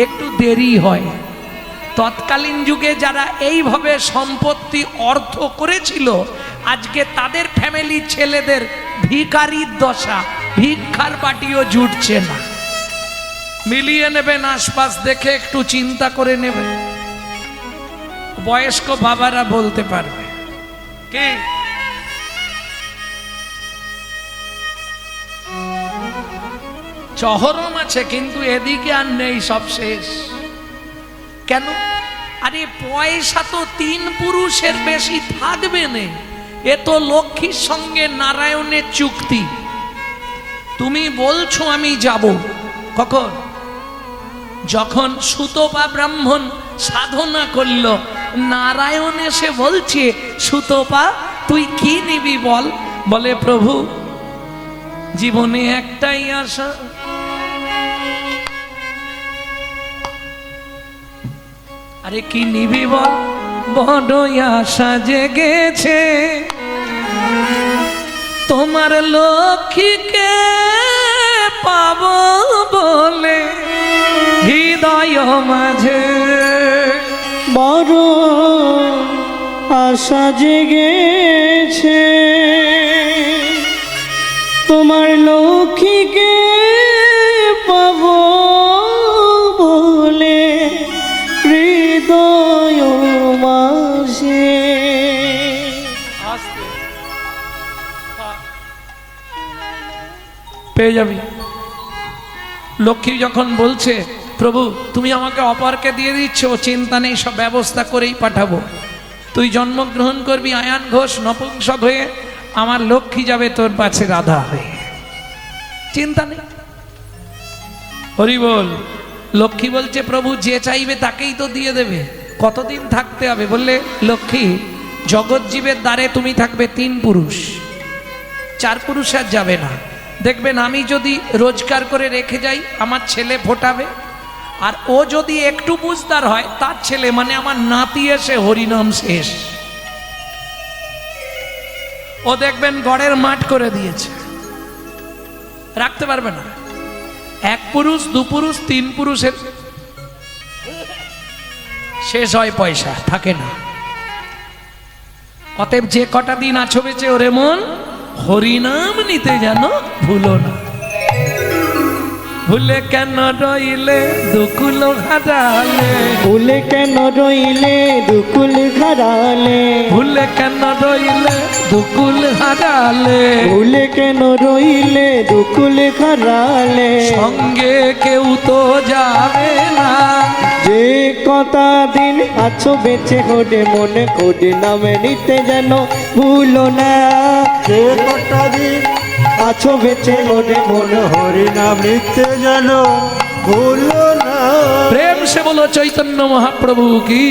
একটু দেরি হয়। তৎকালীন যুগে যারা এইভাবে সম্পত্তি অর্থ করেছিল, আজকে তাদের ফ্যামিলি ছেলেদের ভিখারির দশা, ভিক্ষার বাটিও জুটছে না। মিলিয়ে নেবেন, আশপাশ দেখে একটু চিন্তা করে নেবেন। বয়স্ক বাবারা বলতে পারবে কি চহরম আছে, কিন্তু এদিকে আর নেই, সব শেষ। কেন? আরে পয়সা তো তিন পুরুষের বেশি থাকবে না। এ তো লক্ষ্মীর সঙ্গে নারায়ণের চুক্তি। তুমি বলছো আমি যাব, কখন? যখন সুতপা ব্রাহ্মণ সাধনা করল, নারায়ণ এসে বলছে, সুতপা তুই কি নিবি বল। বলে, প্রভু জীবনে একটাই আশা, আরে কি নিবি বল। বড়ই আশা জেগেছে তোমার লক্ষ্মীকে পাব বলে হৃদয় মাঝে। বড় আশা জেগেছে তোমার লক্ষ্মীকে পাব বলে হৃদয় মাঝে। পেয়ে যাবি। লক্ষ্মী যখন বলছে, প্রভু তুমি আমাকে অপরকে দিয়ে দিচ্ছ, চিন্তা নেই, সব ব্যবস্থা করেই পাঠাবো। তুই জন্মগ্রহণ করবি আয়ান ঘোষ নপুংসক হয়ে, আমার লক্ষ্মী যাবে তোর পাশে রাধা হয়ে, চিন্তা নেই। হরি বল। লক্ষ্মী বলছে, প্রভু যে চাইবে তাকেই তো দিয়ে দেবে, কতদিন থাকতে হবে? বললে, লক্ষ্মী জগৎজীবের দ্বারে তুমি থাকবে তিন পুরুষ, চার পুরুষ আর যাবে না। দেখবেন আমি যদি রোজগার করে রেখে যাই, আমার ছেলে ফোটাবে, আর ও যদি একটু বুঝদার হয়, তার ছেলে মানে আমার নাতি এসে হরিনাম শেষ। ও দেখবেন গড়ের মাঠ করে দিয়েছে, রাখতে পারবে না। এক পুরুষ, দু পুরুষ, তিন পুরুষের শেষ হয়, পয়সা থাকে না। অতএব যে কটা দিন আছো বেঁচে, ওরে মন হরিনাম নিতে যেন ভুলো না। ভুলে কেন রইলে দুকুল হারালে, ভুলে কেন রইলে দুকুল হারালে, ভুলে কেন রইলে দুকুল হারালে, ভুলে কেন রইলে দুকুল হারালে। সঙ্গে কেউ তো যাবে না, যে কটা দিন আছো বেঁচে হরে মনে করে নামে নিতে যেন ভুলো না। যে কটা দিন আছো বেঁচে হরে মনে হরি নাম নিতে যেন ভুলো না। প্রেম সে বলো চৈতন্য মহাপ্রভু কি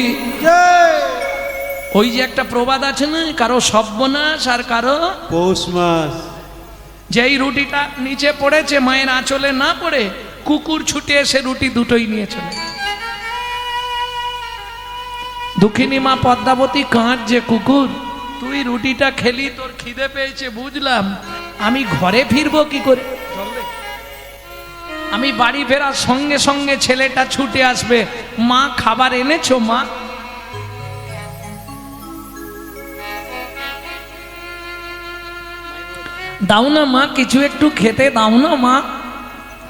জয়। ওই যে একটা প্রবাদ আছে না, কারো সর্বনাশ আর কারো পৌষ মাস। যেই রুটিটা নিচে পড়েছে মায়ের আঁচলে না পড়ে, কুকুর ছুটে এসে রুটি দুটোই নিয়ে চলে। দুঃখিনী মা পদ্মাবতী কাঁদছে, কুকুর তুই রুটিটা খেলি, তোর খিদে পেয়েছে বুঝলাম, আমি ঘরে ফিরবো কি করে? আমি বাড়ি ফেরার সঙ্গে সঙ্গে ছেলেটা ছুটে আসবে, মা খাবার এনেছো মা? দাও না মা, কিছু একটু খেতে দাও না মা।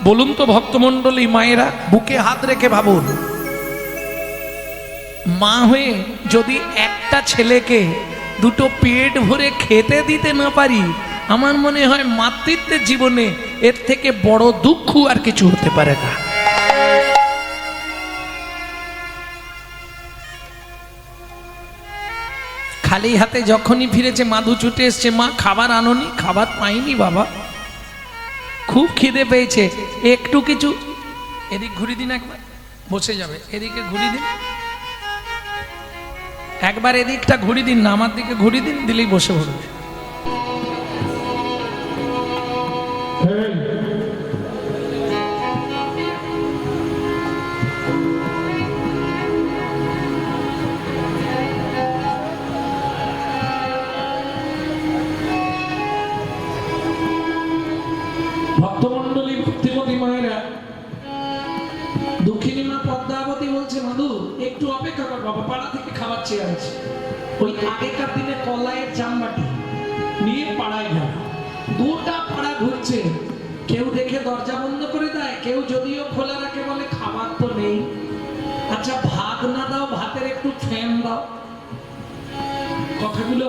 বলুন তো ভক্তমণ্ডলী মায়েরা, বুকে হাত রেখে ভাবুন, মা হয়ে যদি একটা ছেলেকে দুটো পেট ভরে খেতে দিতে না পারি, আমার মনে হয় মাতৃত্বের জীবনে এর থেকে বড় দুঃখ আর কিছু হতে পারে না। খালি হাতে যখনই ফিরেছে, মাধু ছুটে এসছে, মা খাবার আনোনি? খাবার পাইনি বাবা, খুব খিদে পেয়েছে, একটু কিছু। এদিক ঘুরি দিন, একবার বসে যাবে, এদিকে ঘুরি দিন, একবার এদিকটা ঘুরি দিন না, আমার দিকে ঘুরি দিন, দিলেই বসে পড়বে। ভক্তমণ্ডলী, ভক্তিমতী মায়েরা, দুঃখিনী মা বাবা পাড়া থেকে খাবার চেয়ে আনছে। ওই আগেকার দিনে কলাইয়ের চামবাটি নিয়ে পাড়ায় গেল, গোটা পাড়া ঘুরছে, কেউ দেখে দরজা বন্ধ করে দেয়, কেউ যদিও খোলা রাখে বলে খাবার তো নেই, আচ্ছা ভাত না দাও, ভাতের একটু ফ্যান দাও। কথাগুলো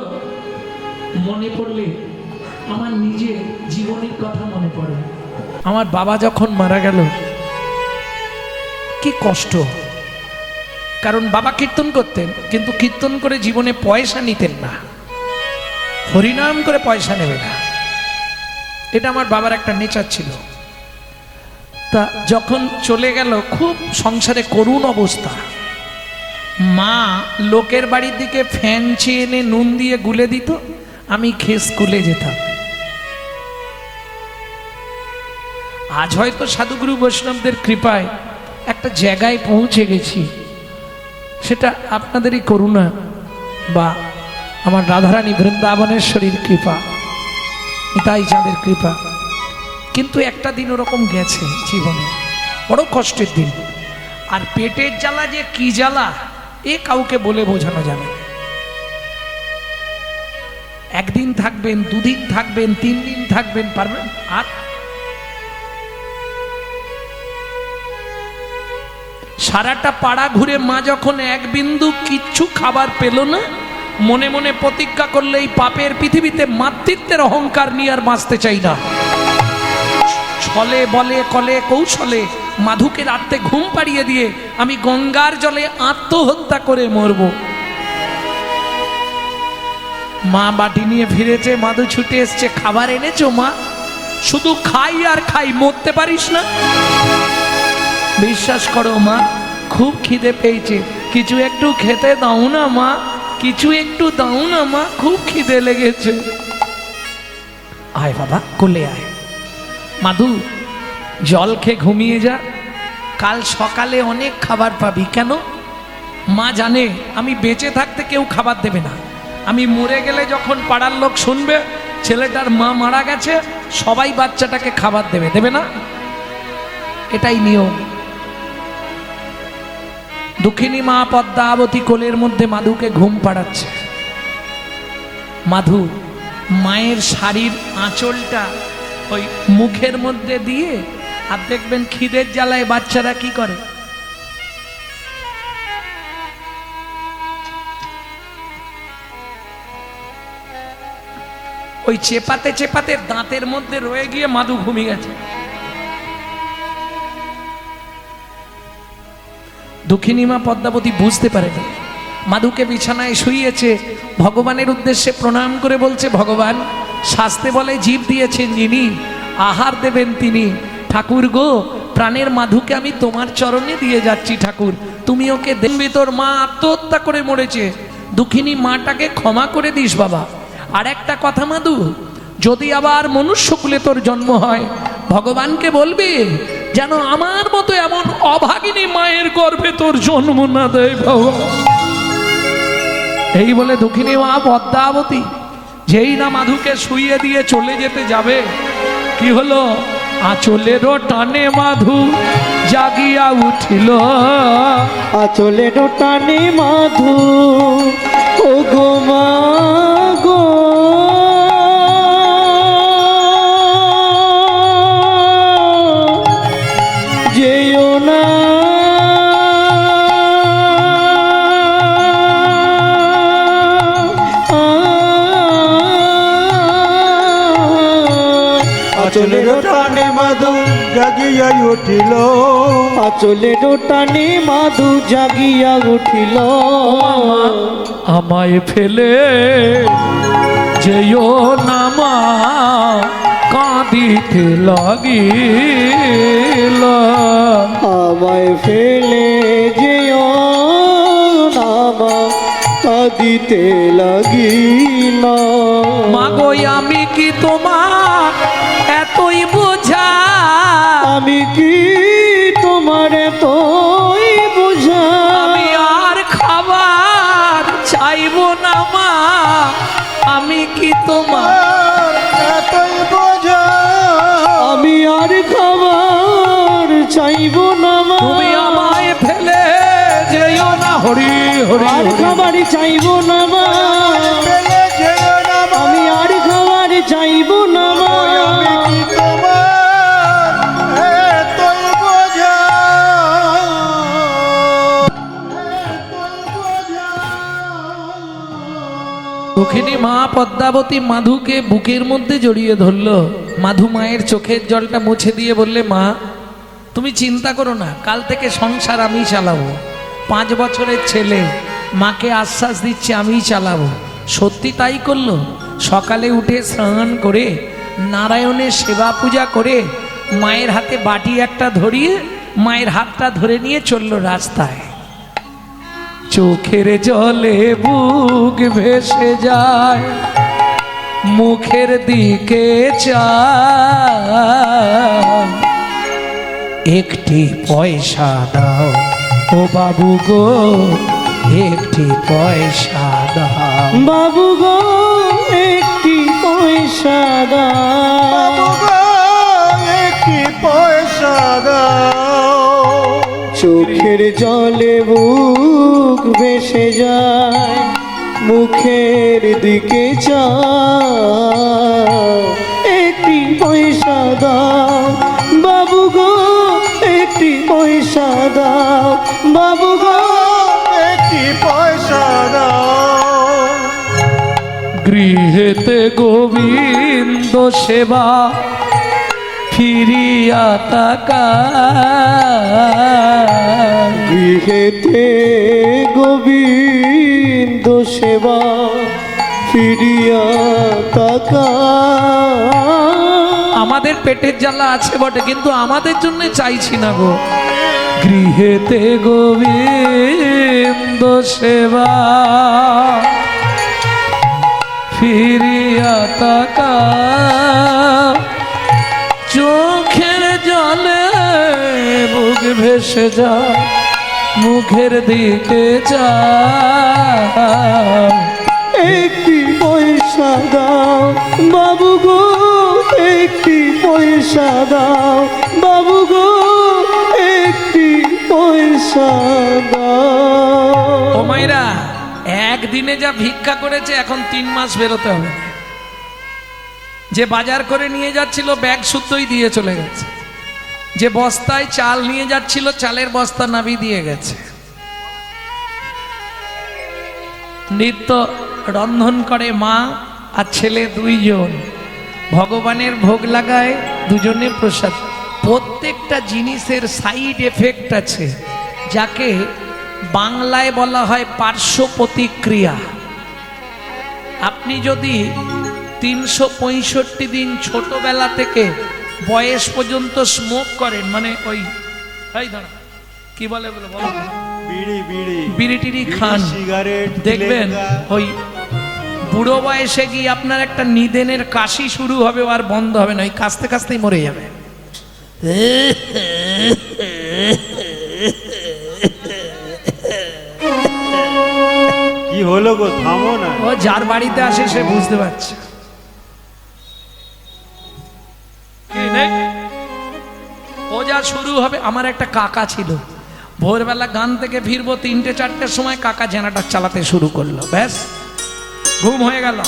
মনে পড়লে আমার নিজের জীবনের কথা মনে পড়ে। আমার বাবা যখন মারা গেল কি কষ্ট, কারণ বাবা কীর্তন করতেন, কিন্তু কীর্তন করে জীবনে পয়সা নিতেন না, হরিনাম করে পয়সা নেবে না, এটা আমার বাবার একটা নেচার ছিল। তা যখন চলে গেল খুব সংসারে করুণ অবস্থা, মা লোকের বাড়ির দিকে ফ্যান চেয়ে এনে নুন দিয়ে গুলে দিত, আমি খেয়ে স্কুলে যেতাম। আজ হয়তো সাধুগুরু বৈষ্ণবদের কৃপায় একটা জায়গায় পৌঁছে গেছি, সেটা আপনাদেরই করুণা বা আমার রাধারানী বৃন্দাবনেশ্বরীর কৃপা, তাই যাদের কৃপা। কিন্তু একটা দিন ওরকম গেছে জীবনে, বড় কষ্টের দিন। আর পেটের জ্বালা যে কি জ্বালা, এ কাউকে বলে বোঝানো যাবে না। একদিন থাকবেন, দুদিন থাকবেন, 3 দিন থাকবেন, পারবেন? আর সারাটা পাড়া ঘুরে মা যখন এক বিন্দু কিচ্ছু খাবার পেল না, মনে মনে প্রতিজ্ঞা করলে এই পাপের পৃথিবীতে মাতৃত্বের অহংকার নিয়ে আর বাঁচতে চাই না। ছলে বলে কলে কৌশলে মাধুকে রাতে ঘুম পাড়িয়ে দিয়ে আমি গঙ্গার জলে আত্মহত্যা করে মরব। মা বাটি নিয়ে ফিরেছে, মাধু ছুটে এসছে, খাবার এনেছো মা? শুধু খাই আর খাই, মরতে পারিস না? বিশ্বাস করো মা, খুব খিদে পেয়েছে, কিছু একটু খেতে দাও না মা, কিছু একটু দাও না মা, খুব খিদে লেগেছে। আয় বাবা, কোলে আয়। মাধু জল খেয়ে ঘুমিয়ে যা, কাল সকালে অনেক খাবার পাবি। কেন? মা জানে আমি বেঁচে থাকতে কেউ খাবার দেবে না, আমি মরে গেলে যখন পাড়ার লোক শুনবে ছেলেটার মা মারা গেছে, সবাই বাচ্চাটাকে খাবার দেবে, দেবে না? এটাই নিয়ম। দুঃখিনী মা পদ্মাবতী কোলের মধ্যে মাধুকে ঘুম পাড়াচ্ছে। মাধু মায়ের শাড়ির আঁচলটা ওই মুখের মধ্যে দিয়ে, আর দেখবেন খিদের জ্বালায় বাচ্চারা কি করে, ওই চেপাতে চেপাতে দাঁতের মধ্যে রয়ে গিয়ে মাধু ঘুমিয়ে গেছে। দুঃখিনী মা পদ্মাবতী বুঝতে পারেনি, মাধুকে বিছানায় শুইয়েছে, ভগবানের উদ্দেশ্যে প্রণাম করে বলছে, ভগবান শাস্তে বলে জীব দিয়েছেন যিনি, আহার দেবেন তিনি। ঠাকুর গো, প্রাণের মাধুকে আমি তোমার চরণে দিয়ে যাচ্ছি ঠাকুর, তুমি ওকে দেখবি, তোর মা আত্মহত্যা করে মরেছে, দুঃখিনী মাটাকে ক্ষমা করে দিস বাবা। আর একটা কথা মাধু, যদি আবার মনুষ্যকুলে তোর জন্ম হয়, ভগবানকে বলবি যেন আমার মতো এমন অভাগিনী মায়ের গর্ভে তোর জন্ম না দেয় ভগবান। এই বলে দুঃখিনী মা পদ্মাবতী যেই না মাধুকে শুইয়ে দিয়ে চলে যেতে যাবে, কি হলো, আঁচলেরও টানে মাধু জাগিয়া উঠিল, আঁচলেরও টানে মাধু, ও গো মা গো, যেও না আচলের টানে মাধু জাগিয়া উঠিল, আঁচলের টানে মাধু জাগিয়া উঠিল, আমায় ফেলে যেও না মা কাঁদিতে লাগিল, আমায় ফেলে যেও না মা কাঁদিতে লাগিল। মাগো আমি কি তোমার এতই বোঝা, আমি কি তোমার এতই বোঝা, আমি আর খাবার চাইবো না মা, আমি কি তোমার এতই বোঝা, আমি আর খাবার চাইব না মা, তুমি আমায় ফেলে যেও না। হরি হরি। আর খাবার চাইবো না মা, পেলে ছেড়ো না মা, আমি আর খাবার চাইবো না মা। আমি কি তোমার এতই বোঝা, দুঃখিনী মা পদ্মাবতী মাধুকে বুকের মধ্যে জড়িয়ে ধরলো। মাধু মায়ের চোখের জলটা মুছে দিয়ে বললে, মা তুমি চিন্তা করো না, কাল থেকে সংসার আমি চালাবো। 5 বছরের ছেলে মাকে আশ্বাস দিচ্ছে আমিই চালাবো। সত্যি তাই করলো। সকালে উঠে স্নান করে নারায়ণের সেবা পূজা করে মায়ের হাতে বাটি একটা ধরিয়ে মায়ের হাতটা ধরে নিয়ে চলল রাস্তায়। চোখের জলে বুক ভেসে যায়, মুখের দিকে চায়, একটি পয়সা দাও ও বাবু গো, একটি পয়সা দাও। বাবু গো একটি পয়সা দাও, একটি পয়সা দাও। চোখের জলে বুক ভেসে যায়, মুখের দিকে চাও, একটি পয়সা দাও বাবু গো, একটি পয়সা দাও বাবু গো। একটি পয়সা দাও। গৃহেতে গোবিন্দ সেবা ফিরিয়া তাকায়, গৃহেতে গোবিন্দ সেবা ফিরিয়া তাকায়। আমাদের পেটের জ্বালা আছে বটে, কিন্তু আমাদের জন্য চাইছি না গো। গৃহেতে গোবিন্দ সেবা ফিরিয়া তাকায়, চোখের জলে বুক ভেসে যায়, মুখের দিকে যায়, একটি পয়সা দাও বাবু গো, একটি পয়সা দাও বাবু গো, একটি পয়সা দাও। ও মাইরা, একদিনে যা ভিক্ষা করেছে এখন 3 মাস বেরোতে হবে। যে বাজার করে নিয়ে যাচ্ছিল ব্যাগ শুদ্ধই দিয়ে চলে গেছে, যে বস্তায় চাল নিয়ে যাচ্ছিল চালের বস্তা নাবি দিয়ে গেছে। নিত্য রন্ধন করে মা আর ছেলে 2 জন, ভগবানের ভোগ লাগায়, দুজনে প্রসাদ। প্রত্যেকটা জিনিসের সাইড এফেক্ট আছে, যাকে বাংলায় বলা হয় পার্শ্ব প্রতিক্রিয়া। আপনি যদি 365 দিন ছোটবেলা থেকে বয়স পর্যন্ত স্মোক করেন, মানে ওই দাঁড়া কি বলে বলো, বিড়ি বিড়ি বিড়ি টিড়ি খান, সিগারেট দেখবেন ওই বুড়ো বয়সে গিয়ে আপনার একটা নিদেনের কাশি শুরু হবে, আর বন্ধ হবে না, ওই কাশতে কাশতেই মরে যাবে। কি হলো গো, থামো না। ও যার বাড়িতে আসে সে বুঝতে পারছে। কি নেই? ও যা শুরু হবে। আমার একটা কাকা ছিল, ভোরবেলা গান থেকে ফিরবো 3টে-4টের সময় কাকা জেনারেটর চালাতে শুরু করলো, ব্যাস ঘুম হয়ে গেল।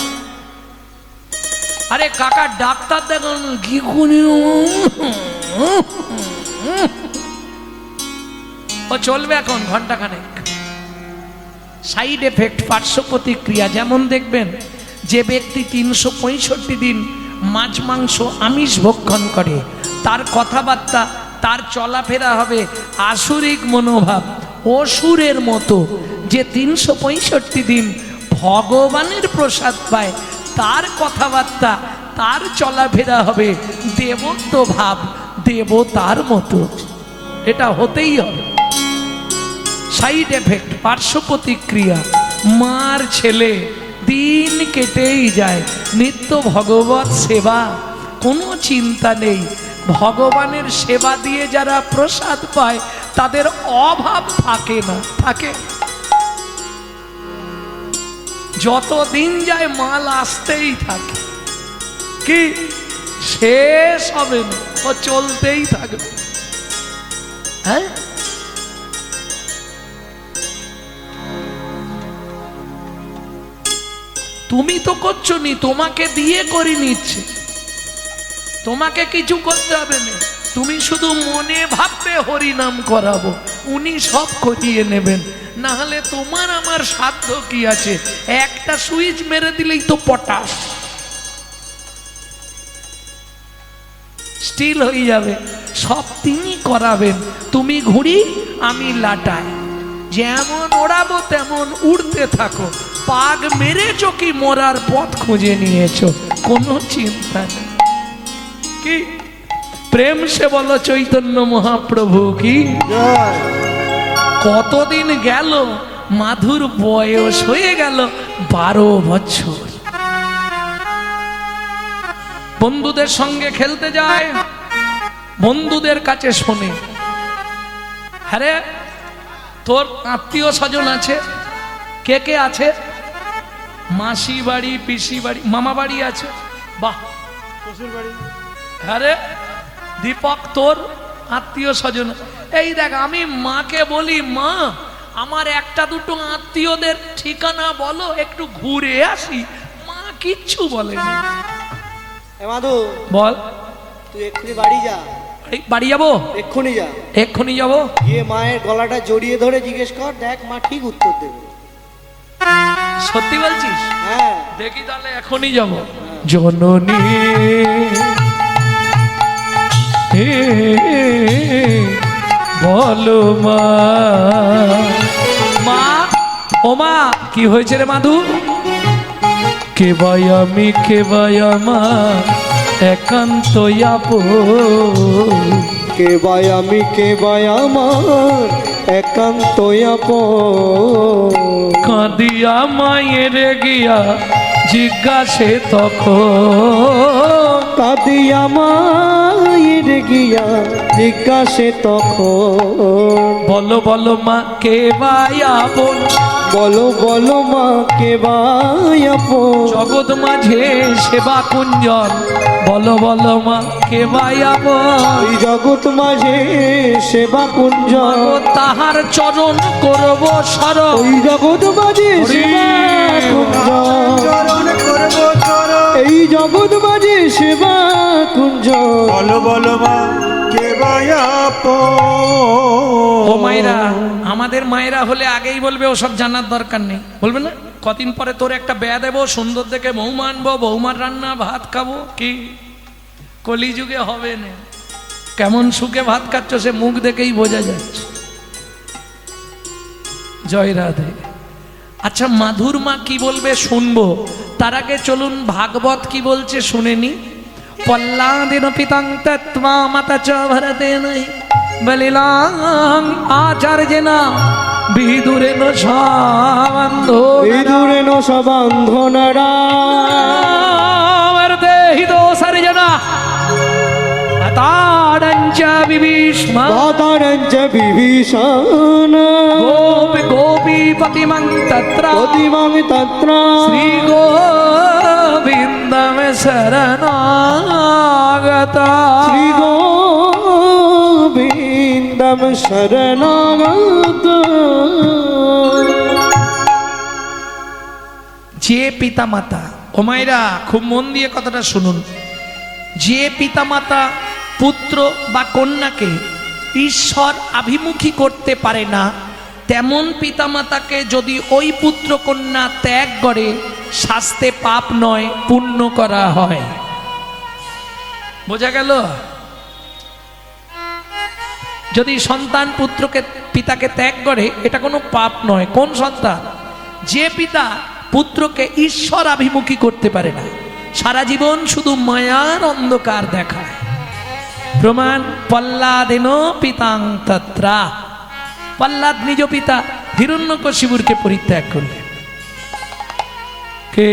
আরে কাকা ডাক্তার দেখুন কি খুনি, ও চলবে এখন ঘন্টাখানেক। সাইড এফেক্ট, পার্শ্ব প্রতিক্রিয়া। যেমন দেখবেন যে ব্যক্তি 365 দিন মাছ মাংস আমিষ ভক্ষণ করে, তার কথাবার্তা তার চলাফেরা হবে আসুরিক মনোভাব, অসুরের মতো। যে 365 দিন ভগবানের প্রসাদ পায়, তার কথাবার্তা তার চলাফেরা হবে দেবত্ব ভাব, দেবতার মতো। এটা হতেই হবে। সাইড এফেক্ট, পার্শ্ব প্রতিক্রিয়া। মার ছেলে দিন কেটেই যায়, নিত্য ভগবত সেবা, কোনো চিন্তা নেই। ভগবানের সেবা দিয়ে যারা প্রসাদ পায় তাদের অভাব থাকে না, থাকে। যত দিন যায় মাল আসতেই থাকে, কি শেষ হবে না, ও চলতেই থাকবে। হ্যাঁ, তুমি তো করছো নি, তোমাকে দিয়ে করে নিচ্ছে, তোমাকে কিছু করতে হবে না, তুমি শুধু মনে ভাববে হরিনাম করাবো, উনি সব করিয়ে নেবেন। না হলে তোমার আমার সাধ্য কি আছে? একটা সুইচ মেরে দিলেই তো পটাশ স্টিল হয়ে যাবে। সব তিনি করাবেন, তুমি ঘুড়ি আমি লাটাই, যেমন ওড়াবো তেমন উড়তে থাকো। পাগ মেরেছো কি মরার পথ খুঁজে নিয়েছো, কোনো চিন্তা নেই। কি প্রেম সে বলো চৈতন্য মহাপ্রভু কি। জয়। কতদিন গেল, মাধুর বয়স হয়ে গেল 12 বছর। বন্ধুদের সঙ্গে খেলতে যায়, বন্ধুদের কাছে শোনে, আরে তোর আত্মীয় স্বজন আছে, কে কে আছে? মাসি বাড়ি, পিসি বাড়ি, মামা বাড়ি আছে, বাহ। শ্বশুর বাড়ি। আরে দীপক তোর আত্মীয় স্বজন, এই দেখ আমি মাকে বলি, মা আমার একটা দুটো আত্মীয়দের ঠিকানা বলো, একটু ঘুরে আসি। মা কিচ্ছু বলেনি। এ মাধু, বল। তুই এক্ষুনি বাড়ি যা। বাড়ি যাবো, এক্ষুনি যা, এক্ষুনি যাবো। গিয়ে মায়ের গলাটা জড়িয়ে ধরে জিজ্ঞেস কর, দেখ মা ঠিক উত্তর দেবে। সত্যি বলছিস? হ্যাঁ। দেখি তাহলে এখনই যাব। জননী হে বলো মা, মা ও মা, কি হয়েছে রে মাধু? কে ভাই আমি, কে ভাই আমার একান্ত আপন, কে ভাই আমি, কে ভাই আমার একান্ত আপন। কাঁদিয়া মায়ের গিয়া জিজ্ঞাসে তখন, কাঁদিয়া মায়ের গিয়া জিজ্ঞাসে তখন। বলো বলো মা কে ভাই আপন, বলো বলো মা কে ভাই আপন। জগৎ মাঝে সেবা কুঞ্জন, বলো বলো মা কে ভাই আপন। এই জগৎ মাঝে সেবা কুঞ্জ, তাহার চরণ করব শরণ, ওই জগৎ মাঝে সেবা কুঞ্জ, চরণ করবো চরণ। এই জগৎ মাঝে সেবা কুঞ্জ। বলো বলো মা কে ও মায়েরা, আমাদের মায়েরা হলে আগেই বলবে ওসব জানার দরকার নেই, বলবে না কদিন পরে তোর একটা বেয়া দেবো, সুন্দর দেখে বৌমা আনবো, বৌমার রান্না ভাত খাবো। কি কলিযুগে হবে না, কেমন সুখে ভাত খাচ্ছ সে মুখ দেখেই বোঝা যাচ্ছে। জয় রাধে। আচ্ছা মাধুর মা কি বলবে শুনবো, তার আগে চলুন ভাগবত কি বলছে শুনে নি। পল্লাদিন পিতাং তত্ত্বা মাতা চ ভরতেন বলিলাং আচার্যেনা বিদুরেন সাবন্ধো বিদুরেন সবান্ধনরা দেহি দোসর্জনা তাড়ঞ্চ বিভীষ্ম তারঞ্চ বিভীষণ গোপী গোপীপতিমং তত্র প্রতিমাং তত্র শ্রী গোবিন্দম শরণাগত। শ্রী গোবিন্দম শরণাগত। যে পিতামাতা, ও মায়েরা খুব মন দিয়ে কথাটা শুনুন, যে পিতামাতা পুত্র বা কন্যাকে ঈশ্বর আভিমুখী করতে পারে না, তেমন পিতামাতাকে যদি ওই পুত্র কন্যা ত্যাগ করে, শাস্তে পাপ নয় পুণ্য করা হয়। বোঝা গেল? যদি সন্তান পুত্রকে পিতাকে ত্যাগ করে, এটা কোনো পাপ নয়। কোন সন্তান? যে পিতা পুত্রকে ঈশ্বর আভিমুখী করতে পারে না, সারা জীবন শুধু মায়ার অন্ধকার দেখায়। প্রমাণ পল্লাদেন পিতাং তত্রা। পল্লাদ নিজ পিতা হিরণ্যকশিপুরকে পরিত্যাগ করলেন। কে?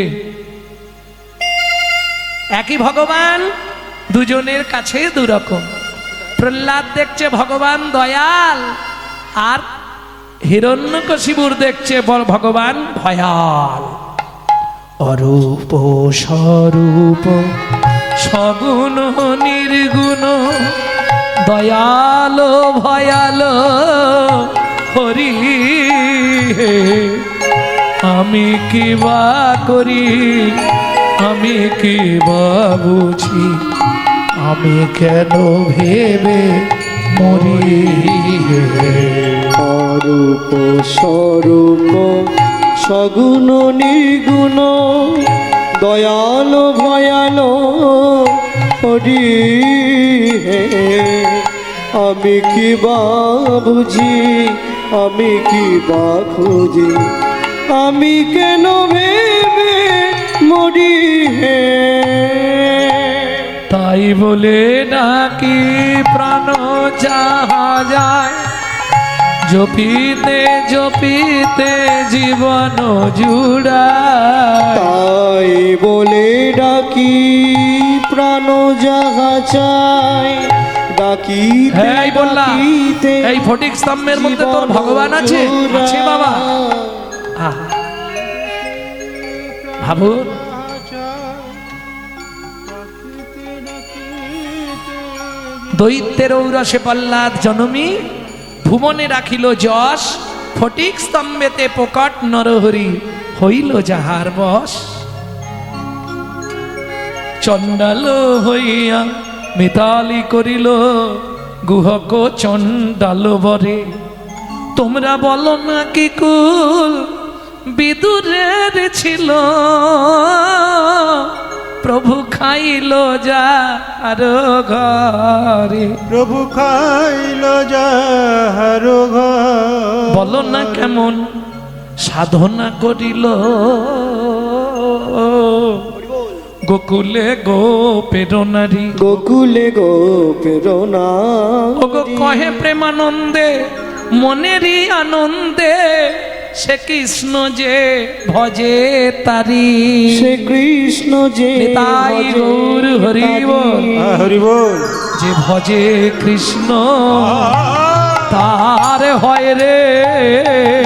একই ভগবান, দুজনের কাছে দুরকম। প্রহ্লাদ দেখছে ভগবান দয়াল, আর হিরণ্যকশিপুর দেখছে ভগবান ভয়াল। অরূপ স্বরূপ সগুণ নির্গুণ, দয়াল ভয়াল হরি হে। আমি কি বা করি, আমি কি বা বুঝি, আমি কেন ভেবে মরি। অরূপ স্বরূপ সগুণ নির্গুণ দয়াল ভয়াল হরি হে। আমি কি বা বুঝি, আমি কি বা খুঁজি, আমি কেন ভেবে মরি হে। তাই বলে নাকি প্রাণ যাহা যায়, জপিতে জপিতে জীবন জুড়ায়। তাই বলে ডাকি প্রাণ যাহা চাই, ডাকিতে হ্যাঁ, এই বললাম, ডাকিতে এই ফটিক স্তম্ভের মধ্যে তোর ভগবান আছে? আছে বাবা। আহ, ভাবু, দৈত্যের ঔরসে প্রহ্লাদ জনমী, ভুবনে রাখিল যশ, ফটিক স্তম্ভেতে প্রকট নরহরি, হইল যাহার বশ। চণ্ডাল হইয়া মিতালি করিল, গুহক চণ্ডাল বরে। তোমরা বলো না কি কুল বিদুরের ছিল, প্রভু খাইল যাহার ঘরে। প্রভু খাইল যাহার ঘর। বলো না কেমন সাধনা করিল, গোকুলে গোপের নারী। গোকুলে গোপের ওগো কহে প্রেমানন্দে মনেরই আনন্দে, সে কৃষ্ণ যে ভজে তারি। সে কৃষ্ণ যে নিতাই ভজে গৌর হরি বল। হরি বল। যে ভজে কৃষ্ণ তার হয় রে,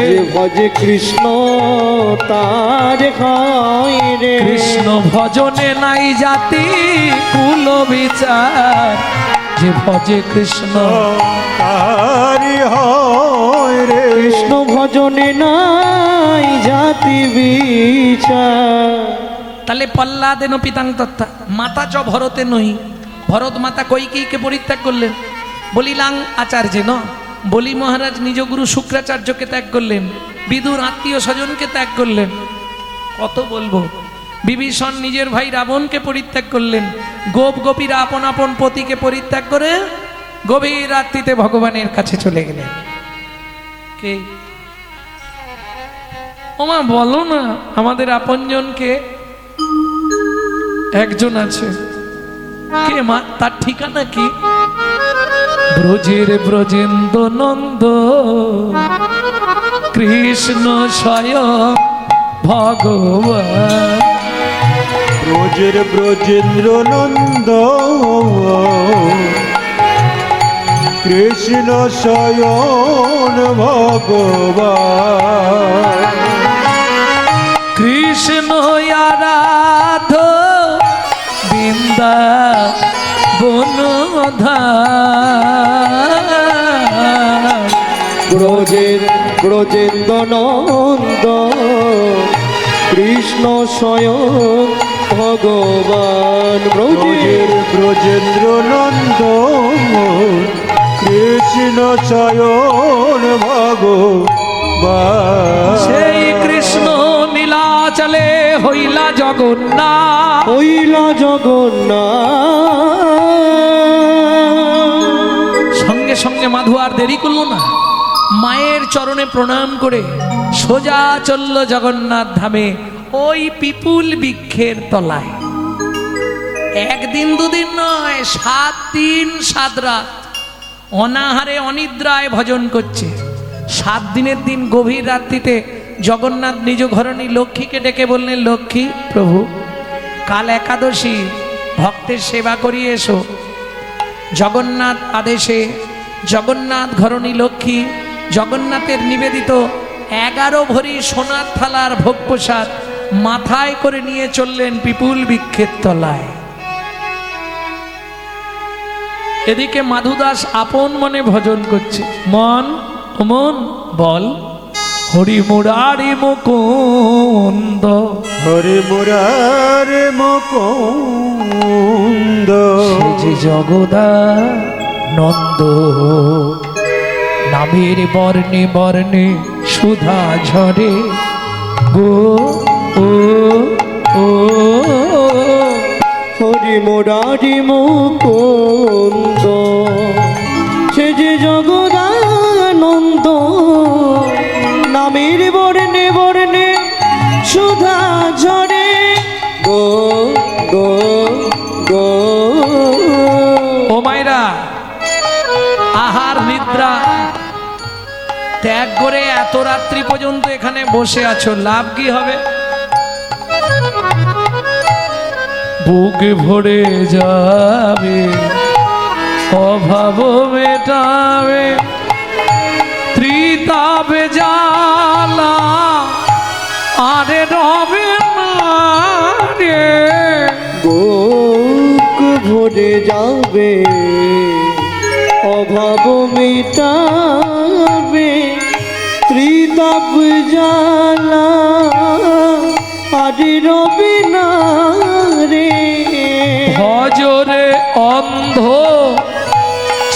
যে ভজে কৃষ্ণ তার হয় রে। কৃষ্ণ ভজনে নাই জাতি কুল বিচার, যে ভজে কৃষ্ণ তারি হয় রে। কৃষ্ণ ভজনে নাই জাতি বিচার। তাহলে প্রহ্লাদেন পিতাং তত্ত্বা মাতা চ ভরতে নই। ভরত মাতা কৈকেয়ীকে পরিত্যাগ করলেন, বলিলাং আচার্যে ন, বলি মহারাজ নিজ গুরু শুক্রাচার্যকে ত্যাগ করলেন, বিদুর আত্মীয় স্বজনকে ত্যাগ করলেন। কত বলবো, বিভীষণ নিজের ভাই রাবণকে পরিত্যাগ করলেন, গোপ গোপীরা আপন আপন পতিকে পরিত্যাগ করে গভীর রাত্রিতে ভগবানের কাছে চলে গেলেন। কে ওমা বলো না, আমাদের আপনজনকে একজন আছে, কে মা, তার ঠিকানা কি? ব্রজের ব্রজেন্দ্র নন্দ, কৃষ্ণ স্বয়ং ভগবান। ব্রজের ব্রজেন্দ্র নন্দ, কৃষ্ণ স্বয়ং ভগবান। কৃষ্ণ আরাধ বৃন্দাবন ধাম। ব্রজের ব্রজেন্দ্র নন্দ, কৃষ্ণ স্বয়ং ভগবান। ব্রজের ব্রজেন্দ্র নন্দ, কৃষ্ণ স্বয়ং ভগবান। সেই কৃষ্ণ নীলাচলে হইলা জগন্নাথ, হইলা জগন্নাথ। সঙ্গে সঙ্গে মাধু আর দেরি করলো না, মায়ের চরণে প্রণাম করে সোজা চলল জগন্নাথ ধামে, ওই পিপুল বৃক্ষের তলায়। একদিন দুদিন নয়, 7 দিন 7 রাত অনাহারে অনিদ্রায় ভজন করছে। 7 দিনের দিন গভীর রাত্রিতে জগন্নাথ নিজ ঘরণী লক্ষ্মীকে ডেকে বললেন, লক্ষ্মী প্রভু কাল একাদশী, ভক্তের সেবা করিয়ে এসো। জগন্নাথ আদেশে জগন্নাথ ঘরণী লক্ষ্মী জগন্নাথের নিবেদিত 11 ভরি সোনার থালার ভোগ প্রসাদ মাথায় করে নিয়ে চললেন পিপুল বৃক্ষের তলায়। এদিকে মাধুদাস আপন মনে ভজন করছে, মন ও মন বল, হরি মুরারি মুকুন্দ হরে মুরারে মুকুন্দ সে যে জগদানন্দ নামের বর্ণে বর্ণে সুধা ঝরে গো ও ও হরি মুরারি মুকুন্দ সে যে জগদানন্দ নামের বর্ণে বর্ণে সুধা ঝরে গো গো গো। ও মাইরা আহার নিদ্রা ত্যাগ করে এত রাত্রি পর্যন্ত এখানে বসে আছো, লাভ কি হবে? বুক ভরে যাবে, অভাব মেটাবে, ত্রিতাপে জ্বালা আরে রবে না রে। বুক ভরে যাবে, অভাব মিটাবে, ত্রিতাপ জ্বালা আদি রবি না রে। ভজরে অন্ধ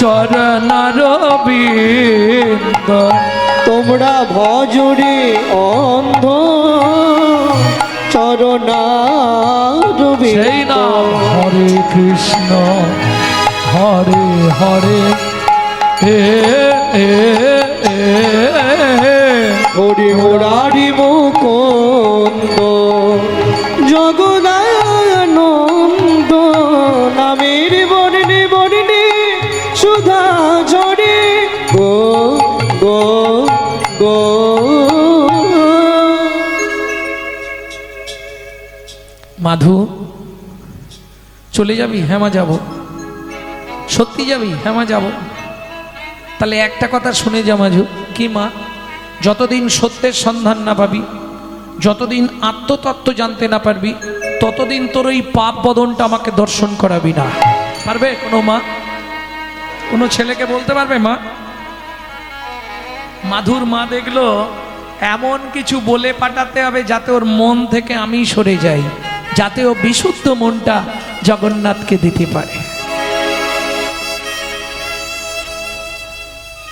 চরণার বিন্দ, তোমরা ভজরে অন্ধ চরণার সেই নাম হরে কৃষ্ণ হরে হরে এ এ এ হরি মুরারি মুকুন্দ জগদানন্দ নামের বর্ণে বর্ণে সুধা ঝরে গো গো গো। মাধু চলে যাবি? হ্যাঁ মা যাব। সত্যি যাবি? হ্যাঁ মা যাব। তাহলে একটা কথা শুনে যা মাঝু। কি মা? যতদিন সত্যের সন্ধান না পাবি, যতদিন আত্মতত্ত্ব জানতে না পারবি, ততদিন তোর ওই পাপ বদনটা আমাকে দর্শন করাবি না। পারবে কোনো মা? কোনো ছেলেকে বলতে পারবে মা? মাধুর মা দেখলো এমন কিছু বলে পাঠাতে হবে যাতে ওর মন থেকে আমি সরে যাই, যাতে ও বিশুদ্ধ মনটা জগন্নাথকে দিতে পারে।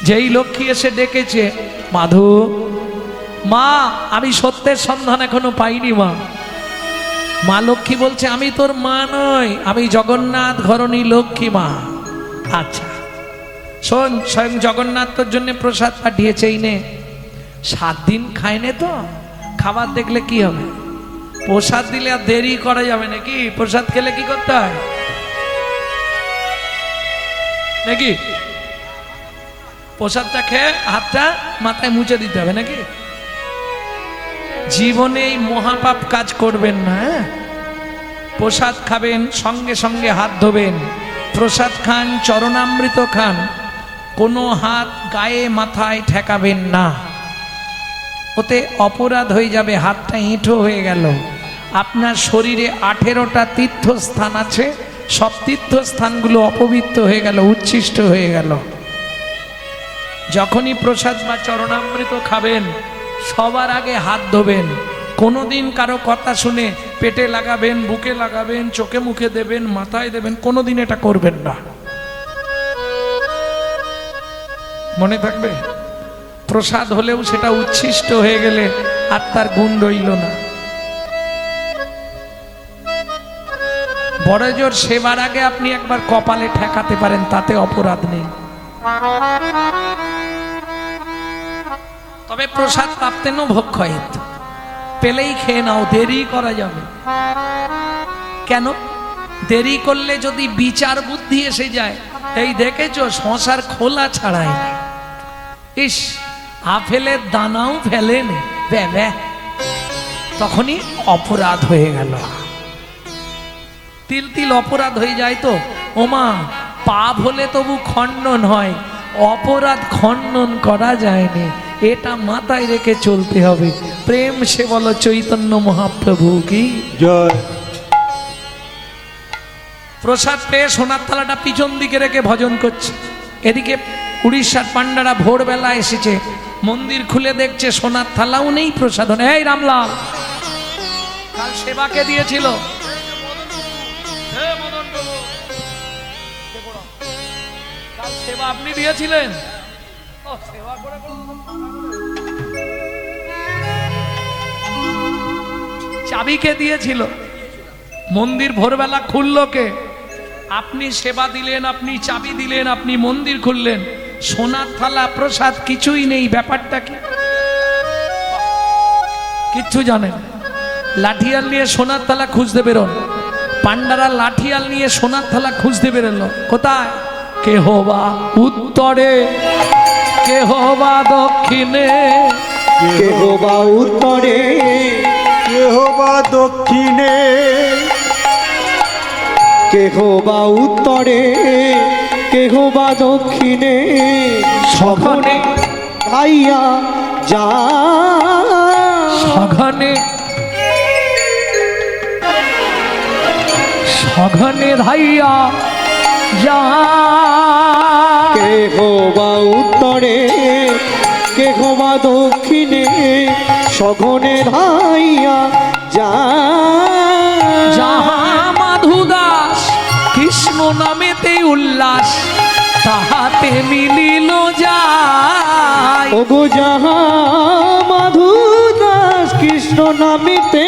যেই লক্ষ্মী এসে ডেকেছে, মাধু মা আমি সত্যের সন্ধান এখনো পাইনি মা। মা লক্ষ্মী বলছে আমি তোর মা নই, আমি জগন্নাথ ঘরণী লক্ষ্মী মা। আচ্ছা শোন, স্বয়ং জগন্নাথ তোর জন্য প্রসাদ পাঠিয়েছে, এই নে। 7 দিন খায়নে তো, খাবার দেখলে কি হবে? প্রসাদ দিলে আর দেরি করা যাবে নাকি? প্রসাদ খেলে কি করতে হয় নাকি? প্রসাদটা খেয়ে হাতটা মাথায় মুছে দিতে হবে নাকি? জীবনে এই মহাপাপ কাজ করবেন না। প্রসাদ খাবেন, সঙ্গে সঙ্গে হাত ধোবেন। প্রসাদ খান, চরণামৃত খান, কোনো হাত গায়ে মাথায় ঠেকাবেন না, ওতে অপরাধ হয়ে যাবে। হাতটা এঁঠো হয়ে গেল। আপনার শরীরে 18টা তীর্থস্থান আছে, সব তীর্থস্থানগুলো অপবিত্র হয়ে গেল, উচ্ছিষ্ট হয়ে গেল। যখনই প্রসাদ বা চরণামৃত খাবেন সবার আগে হাত ধোবেন। কোনোদিন কারো কথা শুনে পেটে লাগাবেন, বুকে লাগাবেন, চোখে মুখে দেবেন, মাথায় দেবেন, কোনোদিন এটা করবেন না। মনে থাকবে? প্রসাদ হলেও সেটা উচ্ছিষ্ট হয়ে গেলে আর তার গুণ রইল না। বড় জোর সেবার আগে আপনি একবার কপালে ঠেকাতে পারেন, তাতে অপরাধ নেই। তবে প্রসাদ প্রাপ্তেনও ভক্ষয়েত, পেলেই খেয়ে নাও, দেরি করা যাবে। কেন? দেরি করলে যদি বিচার বুদ্ধি এসে যায়, এই দেখেছো শশার খোলা ছাড়ায় না, ইস আপেলের দানাও ফেলেনি, তখনই অপরাধ হয়ে গেল। তিল তিল অপরাধ হয়ে যায় তো। ওমা পাপ হলে তবু খণ্ডন হয়, অপরাধ খণ্ডন করা যায়নি, এটা মাথায় রেখে চলতে হবে। প্রেম সে বলো চৈতন্য মহাপ্রভু কি জয়। প্রসাদ পেয়ে সোনার থালাটা পিছন দিকে রেখে ভজন করছে, এদিকে উড়িষ্যার পান্ডারা ভোরবেলা এসেছে, মন্দির খুলে দেখছে সোনার থালাও নেই, প্রসাদন। এই রামলাল, কাল সেবাকে দিয়েছিল, কাল সেবা আপনি দিয়েছিলেন? সেবা করে চাবিকে দিয়েছিল, মন্দির ভোরবেলা খুললো কে? আপনি সেবা দিলেন, আপনি চাবি দিলেন, আপনি মন্দির খুললেন, সোনার থালা প্রসাদ কিছুই নেই। ব্যাপারটা কি? কিচ্ছু জানেন? লাঠিয়াল নিয়ে সোনার থালা খুঁজতে বেরোন। পান্ডারা লাঠিয়াল নিয়ে সোনার থালা খুঁজতে বেরোলো। কোথায়? কেহ বা উত্তরে, কেহ বা দক্ষিণে, কেহ বা উত্তরে, কেহ বা দক্ষিণে, কেহ বা উত্তরে, কেহ বা দক্ষিণে, সঘনে আইয়া যা, সঘনে সঘনে ধাইয়া যা। কেহ বা উত্তরে, কেহ বা দক্ষিণে, সঘনে ধাইয়া যা। যাহা মাধু দাস কৃষ্ণ নামেতে উল্লাস, তাহাতে মিলিল যায়। ওগো যাহা মাধু দাস কৃষ্ণ নামিতে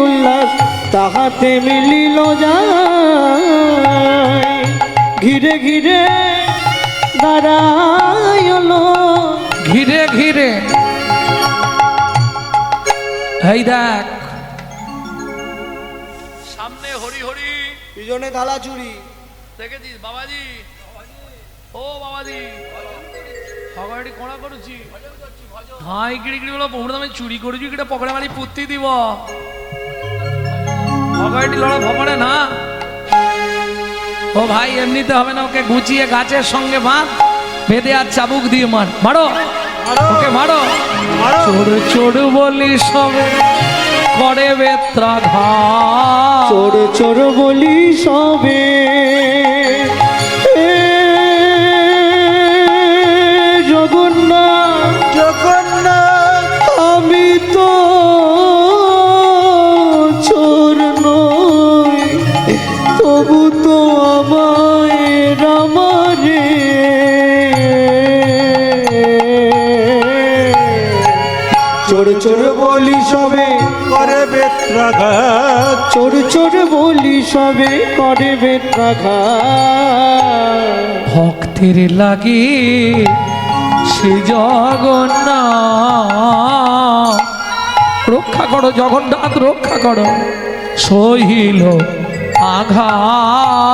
উল্লাস, তাহাতে মিলিল যায়। ঘিরে ঘিরে দাঁড়াইল, ঘিরে ঘিরে। এই দেখ সামনে হরি হরি, পিছনে থালা চুরি। দেখেছিস বাবাজি? ও বাবাজি, সবাই কোড়া করছি, হাই গিড়ি গিড়ি বলো বহু দামে চুরি করেছি, কিটা পকড়ে মারি পুত্তি দিব। ভগাইটি লড়া ভগড়ে না। ও ভাই এমনিতে হবে না, ওকে গুছিয়ে গাছের সঙ্গে বাঁধ, বেঁধে আর চাবুক দিয়ে মার, মারো ওকে, মারো। চোর চোর বলি সবে করে বেত্রাঘাত, চোর চোর বলি সবে জগন্নাথ, জগন্নাথ, আমি তো চোর নই, তবু তো আমায় রামারে। চোর চোর বলি সবে করে বেত্রাঘাত, চোর চোর বলি সবে করে বেত্রাঘাত। ভক্তের লাগে সে জগন্নাথ, রক্ষা করো জগন্নাথ, রক্ষা করো। সহিল আঘাত,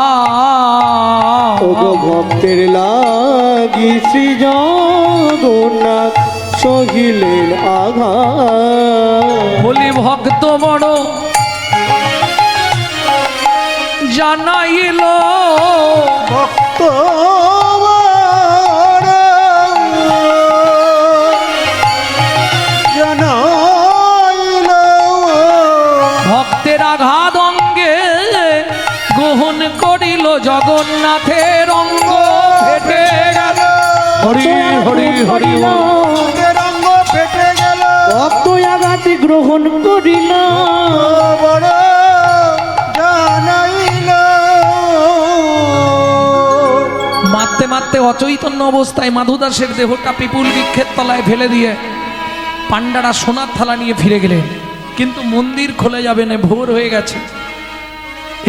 ওগো ভক্তের লাগি শ্রী জগন্নাথ সহিলেন আঘাত। বলি ভক্ত বড় জানাইল, ভক্ত জানাইল, ভক্তের আঘাত অঙ্গে গ্রহণ করিল, জগন্নাথের অঙ্গ ফেটে গেল। হরি হরি হরি বল। ভক্তের অঙ্গ ফেটে গেল, ভক্ত আঘাতে গ্রহণ করিল, বড় জানাইল। মারতে মারতে অচৈতন্য অবস্থায় মাধুদাসের দেহটা পিপুল বৃক্ষের তলায় ফেলে দিয়ে পান্ডারা সোনার থালা নিয়ে ফিরে গেলেন। কিন্তু মন্দির খুলে যাবে না, ভোর হয়ে গেছে।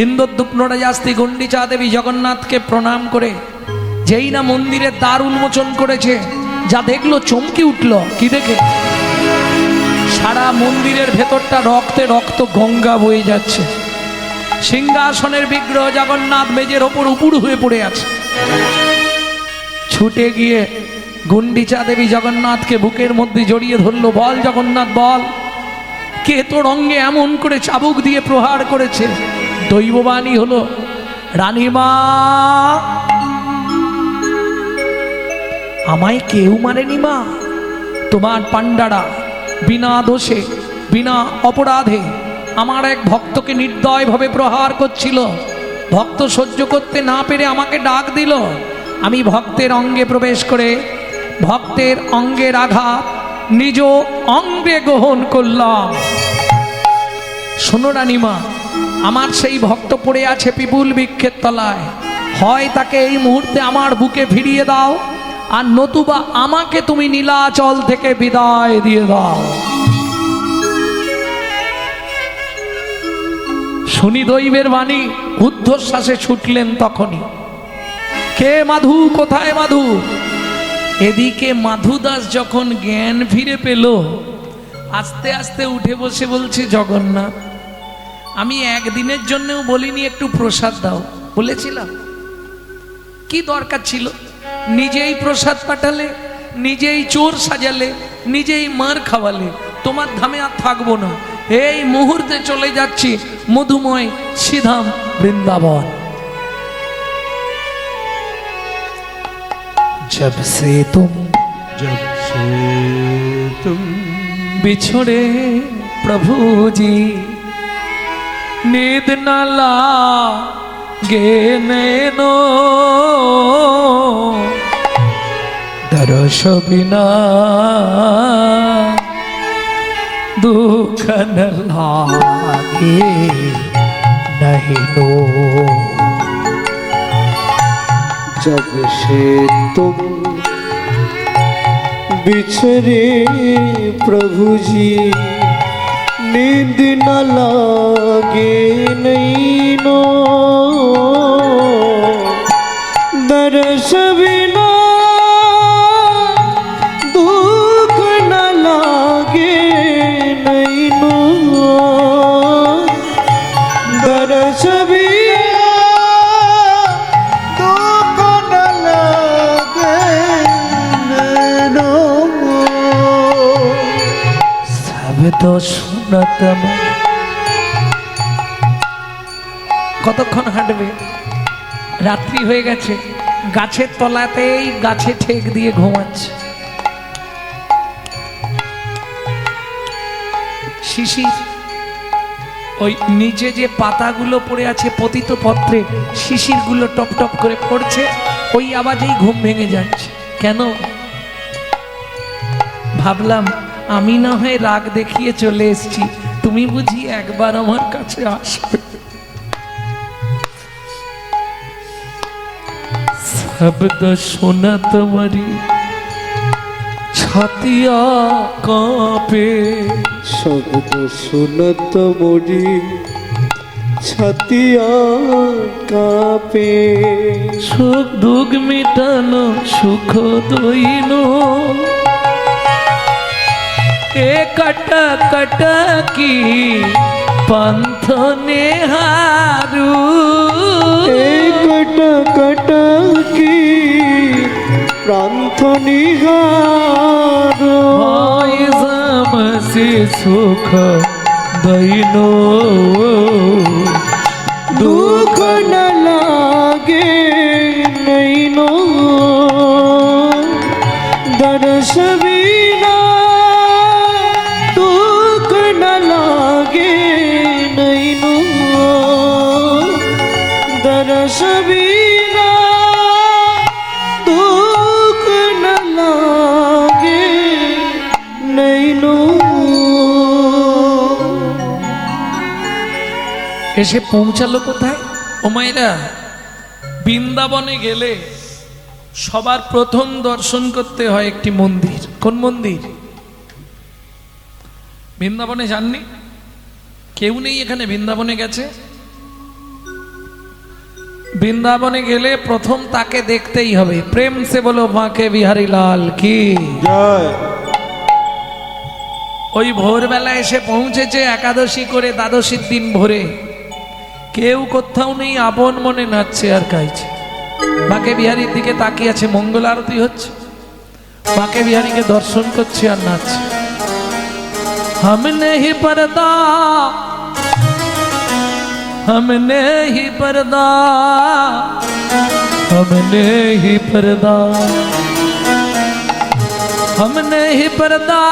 ইন্দ্রদ্যুম্ন রাজাস্তি গুন্ডিচা দেবী জগন্নাথকে প্রণাম করে যেই না মন্দিরের দ্বার উন্মোচন করেছে, যা দেখলো চমকে উঠল। কি দেখে? সারা মন্দিরের ভেতরটা রক্তে রক্ত গঙ্গা বয়ে যাচ্ছে। সিংহাসনের বিগ্রহ জগন্নাথ মেজের ওপর উপুড় হয়ে পড়ে আছে। ছুটে গিয়ে গুন্ডিচা দেবী জগন্নাথকে বুকের মধ্যে জড়িয়ে ধরল। বল জগন্নাথ বল, কে তোর অঙ্গে এমন করে চাবুক দিয়ে প্রহার করেছে? দৈববাণী হলো, রানীমা আমায় কেউ মারেনি মা, তোমার পান্ডারা বিনা দোষে বিনা অপরাধে আমার এক ভক্তকে নির্দয়ভাবে প্রহার করছিল। ভক্ত সহ্য করতে না পেরে আমাকে ডাক দিল, আমি ভক্তের অঙ্গে প্রবেশ করে ভক্তের অঙ্গের আঘাত নিজ অঙ্গে গ্রহণ করলাম। শোনো রানীমা, আমার সেই ভক্ত পড়ে আছে পিপুল বৃক্ষের তলায়, হয় তাকে এই মুহূর্তে আমার বুকে ফিরিয়ে দাও, আর নতুবা আমাকে তুমি নীলাচল থেকে বিদায় দিয়ে দাও। শুনি দৈবের বাণী, ঊর্ধ্বশ্বাসে ছুটলেন তখনই। কে মাধু, কোথায় মাধু? এদিকে মাধুদাস যখন জ্ঞান ফিরে পেল, আস্তে আস্তে উঠে বসে বলছে, জগন্নাথ, আমি একদিনের জন্যও বলিনি একটু প্রসাদ দাও। বলেছিলাম? কি দরকার ছিল? নিজেই প্রসাদ পাঠালে, নিজেই চোর সাজালে, নিজেই মার খাওয়ালে। তোমার ধামে আর থাকবো না, এই মুহূর্তে চলে যাচ্ছি মধুময় শ্রীধাম বৃন্দাবন। जब से तुम बिछड़े प्रभु जी, नींद न लागे नैनो, दर्श बिना दुख न लागे नहीं नो। जब से तुम बिछड़े प्रभु जी, नींद न लागे नैनो, दर्श बिना दुख न लागे नैनो, दर्श তো শুনতম। কতক্ষণ হাঁটবে? রাত্রি হয়ে গেছে, গাছের তলাতেই গাছে ঠেক দিয়ে ঘুমাচ্ছে। শিশির ওই নিচে যে পাতাগুলো পড়ে আছে পতিত পত্রে, শিশিরগুলো টপ টপ করে পড়ছে, ওই আওয়াজেই ঘুম ভেঙে যাচ্ছে। কেন? ভাবলাম আমি না হয় রাগ দেখিয়ে চলে এসেছি, তুমি বুঝি একবার আমার কাছে আসবে। শব্দ শোনা তোমারি ছাতিয়া কাঁপে, শব্দ শুনত মোরি ছাতিয়া কাঁপে, সুখ দুঃখ মিটানো সুখ দইন, এ কট কট কি পন্থ নেহারু, এ কট কট কি প্রান্ত নিহারু, হয় সমসে সুখ দইন, দুঃখ ন লাগে নৈনো, দর্শ বিনা দুঃখ ন লাগে নৈনো, দর্শ বিনা দুঃখ ন লাগে নৈনো। এসে পৌঁছালো কোথায়? ও মায়েরা, বৃন্দাবনে গেলে সবার প্রথম দর্শন করতে হয় একটি মন্দির। কোন মন্দির? বৃন্দাবনে যাননি? কেউ নেই এখানে বৃন্দাবনে গেছে? বৃন্দাবনে গেলে প্রথম তাকে দেখতেই হবে। প্রেম সে বলো বাঁকে বিহারী লাল কি জয়। ওই ভোরবেলা এসে পৌঁছেছে একাদশী করে, দ্বাদশীর দিন ভোরে। কেউ কোথাও নেই, আপন মনে নাচছে আর গাইছে। বাঁকে বিহারীর দিকে তাকিয়ে আছে, মঙ্গল আরতি হচ্ছে, বাঁকে বিহারীকে দর্শন করছে আর নাচছে। हमने ही पर्दा, हमने ही पर्दा, हमने ही पर्दा, हमने ही पर्दा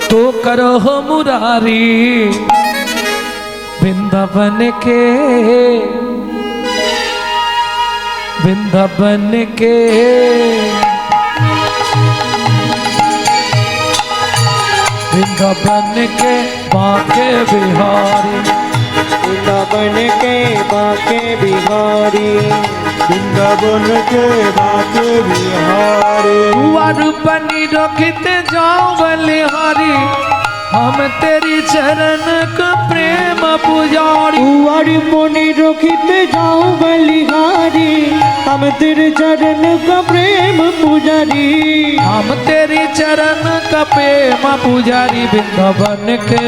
तो करो हो मुरारी, वृंदावन के वृंदावन के वृंदावन के बाके बिहारी वृंदावन के बाके बिहारी वृंदावन के बाके बिहारी कुंवर बनी रखते जाओ बलिहारी हम तेरी चरण का प्रेम पुजारी कुंवर बनी रखते जाओ बलिहारी हम तेरे चरण का प्रेम पुजारी हम तेरी चरण का प्रेम पुजारी वृंदावन के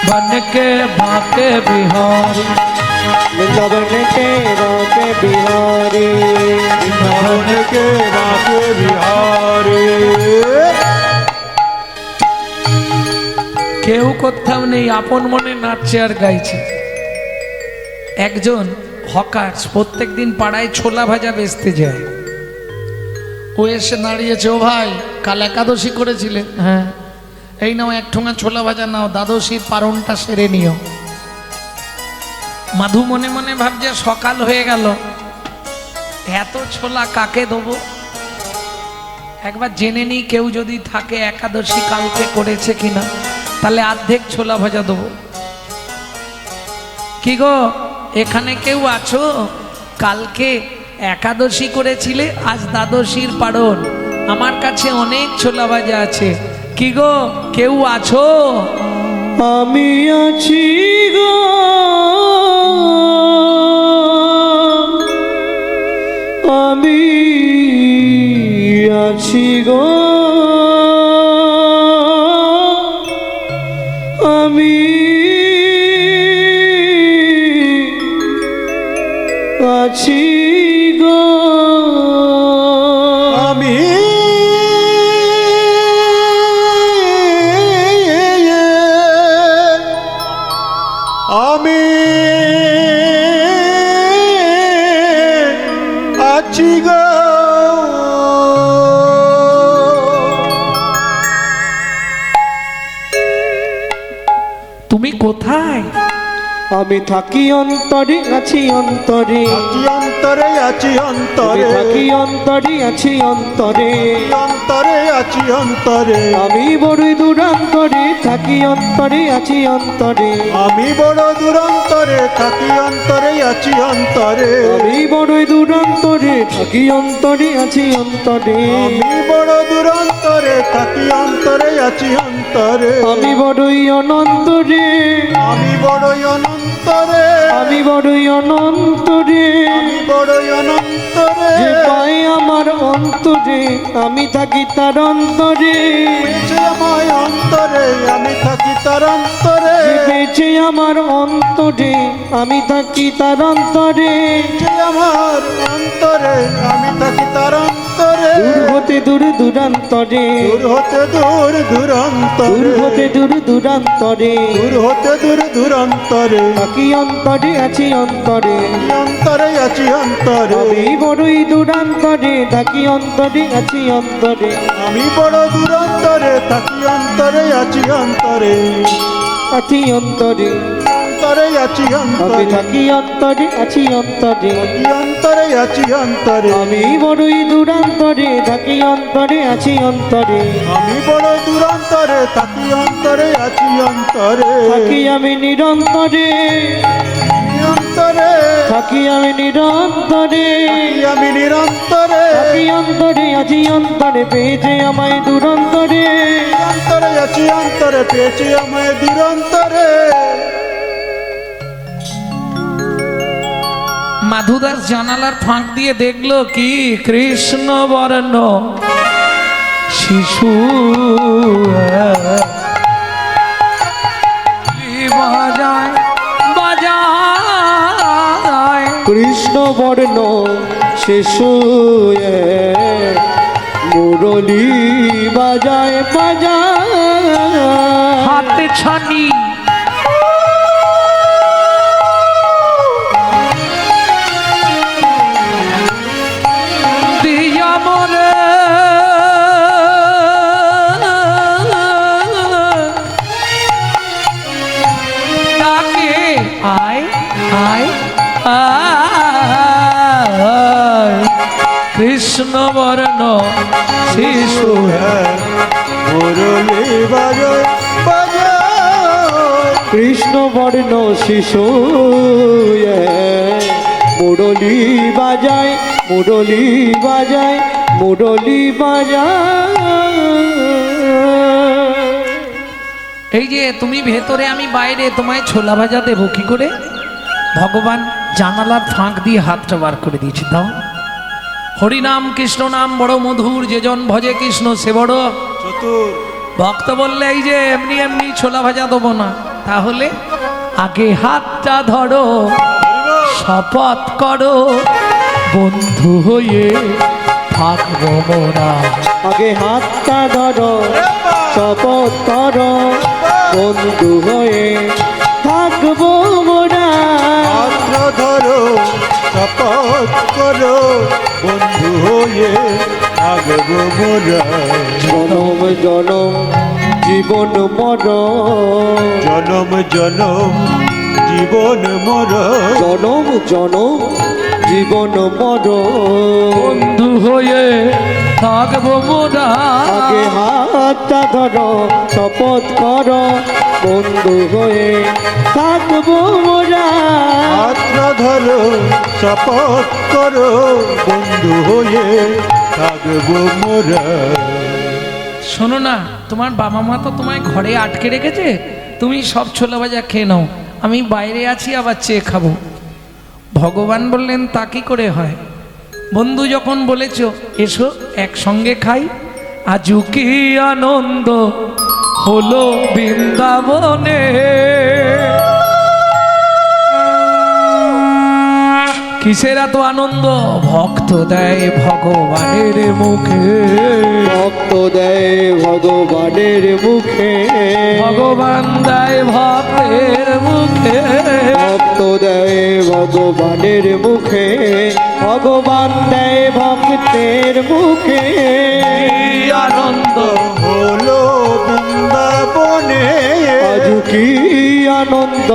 बन के बाके बिहारी वृंदावन के बाके बिहारी वृंदावन के बाके बिहारी কেউ কোথাও নেই আপন মনে নাচছে আর গাইছে একজন হকার্স প্রত্যেকদিন পাড়ায় ছোলা ভাজা বেচতে যায় ও এসে দাঁড়িয়েছে ও ভাই কাল একাদশী করেছিলেন হ্যাঁ এই নাও এক ঠোঙা ছোলা ভাজা নাও দ্বাদশীর পারণটা সেরে নিও মাধু মনে মনে ভাবছে সকাল হয়ে গেল এত ছোলা কাকে দেবো একবার জেনে নিই কেউ যদি থাকে একাদশী কালকে করেছে কিনা তাহলে অর্ধেক ছোলা ভাজা দেবো কি গো এখানে কেউ আছো কালকে একাদশী করেছিলে আজ দ্বাদশীর পারণ আমার কাছে অনেক ছোলা ভাজা আছে কি গো কেউ আছো আমি আছি গো আমি আছি গো আমি আছি গো আমি আমি আছি গো তুমি কোথায় আমি থাকি অন্তরে আছি অন্তরে আছি অন্তরে আছি আমি অন্তরে থাকি অন্তরে আছি অন্তরে অন্তরে আছি অন্তরে আমি বড়ই দূরান্তরে থাকি অন্তরে আছি অন্তরে আমি বড় দূরান্তরে থাকি অন্তরে আছি অন্তরে আমি বড়ই দূরান্তরে থাকি অন্তরে আছি অন্তরে আমি বড় দূরান্তরে থাকি অন্তরে আছি অন্তরে আমি বড়ই অনন্তরে আমি বড়ই অনন্তরে আমি বড়ই অনন্তরে আমি বড়ই অনন্তরে যে পাই আমার অন্তরে আমি থাকি তার অন্তরে বেঁচে আমায় অন্তরে আমি থাকি তার অন্তরে যে বেঁচে আমার অন্তরে আমি থাকি তার অন্তরে বেঁচে আমার অন্তরে আমি থাকি তার অন্তরে দূর হতে দূর দূরান্তরে দূর হতে দূর দূরান্তরে দূর হতে দূর দূরান্তরে দূর হতে দূর দূরান্তরে থাকি অন্তরে আছি অন্তরে অন্তরে আছি অন্তরে আমি বড়ই দূরান্তরে থাকি অন্তরে আছি অন্তরে আমি বড় দূরান্তরে থাকি অন্তরে আছি অন্তরে আছি অন্তরে অন্তরে আছি আমি অন্তরে থাকি অন্তরে আছি অন্তরে অন্তরে আছি অন্তরে আমি বড়ই দূরান্তরে থাকি অন্তরে আছি অন্তরে আমি বড় দূরান্তরে থাকি অন্তরে আছি অন্তরে থাকি আমি নিরন্তরে অন্তরে থাকি আমি নিরন্তরে আমি নিরন্তরে থাকি অন্তরে আছি অন্তরে পেয়েছে আমায় দূরন্তরে অন্তরে আছি অন্তরে পেয়েছি আমায় দূরান্তরে মাধুদাস জানালার ফাঁক দিয়ে দেখলো কি কৃষ্ণ বর্ণ শিশু বাজায় বাজায় কৃষ্ণ বর্ণ শিশু মুরলী বাজায় বাজায় হাতে ছানি দিয়া মরে ডাকে আয় কৃষ্ণ বর্ণ শিশু হ্যাঁ মুরলি বাজায় বাজায় কৃষ্ণ বর্ণ শিশু মুরলি বাজায় মুরলি বাজায় মুরলি বাজায়। এই যে তুমি ভেতরে আমি বাইরে, তোমায় ছোলা ভাজা দেবো কি করে? ভগবান জানালার ফাঁক দিয়ে হাতটা বার করে দিয়েছে, দাও। হরিনাম কৃষ্ণ নাম বড় মধুর, যে জন ভজে কৃষ্ণ সে বড় চতুর। ভক্ত বললে এই যে এমনি এমনি ছোলা ভাজা দেবো না, তাহলে আগে হাতটা ধরো, শপথ করো, বন্ধু হয়ে থাকবো মোরা। আগে হাতটা ধরো, শপথ করো, বন্ধু হয়ে থাকবো মোরা। হাত ধরো শপথ করো, বন্ধু হয়ে থাকবো মোরা। জনম জনম জীবন মরণ, জনম জনম জীবন মর, জনম জনম জীবন মরণ। বন্ধু হয়ে থাকবো মোরা। আগে হাতটা ধরো, শপথ করো, বন্ধু হয়ে থাকবো মোরা। হাত ধরো শপথ করো, বন্ধু হয়ে থাকবো মোরা। শোনো না, তোমার বাবা মা তো তোমায় ঘরে আটকে রেখেছে, তুমি সব ছোলা ভাজা খেয়ে নাও, আমি বাইরে আছি আবার চেয়ে খাবো। ভগবান বললেন তা কি করে হয়? বন্ধু যখন বলেছ এসো একসঙ্গে খাই, আজু কি আনন্দ হলো বৃন্দাবনে। কিসের এত আনন্দ? ভক্ত দেয় ভগবানের মুখে, ভক্ত দেয় ভগবানের মুখে, ভগবান দেয় ভক্তের মুখে। ভক্ত দেয় ভগবানের মুখে, ভগবান দেয় ভক্তের মুখে। কি আনন্দ হলো বৃন্দাবনে, আজ কি আনন্দ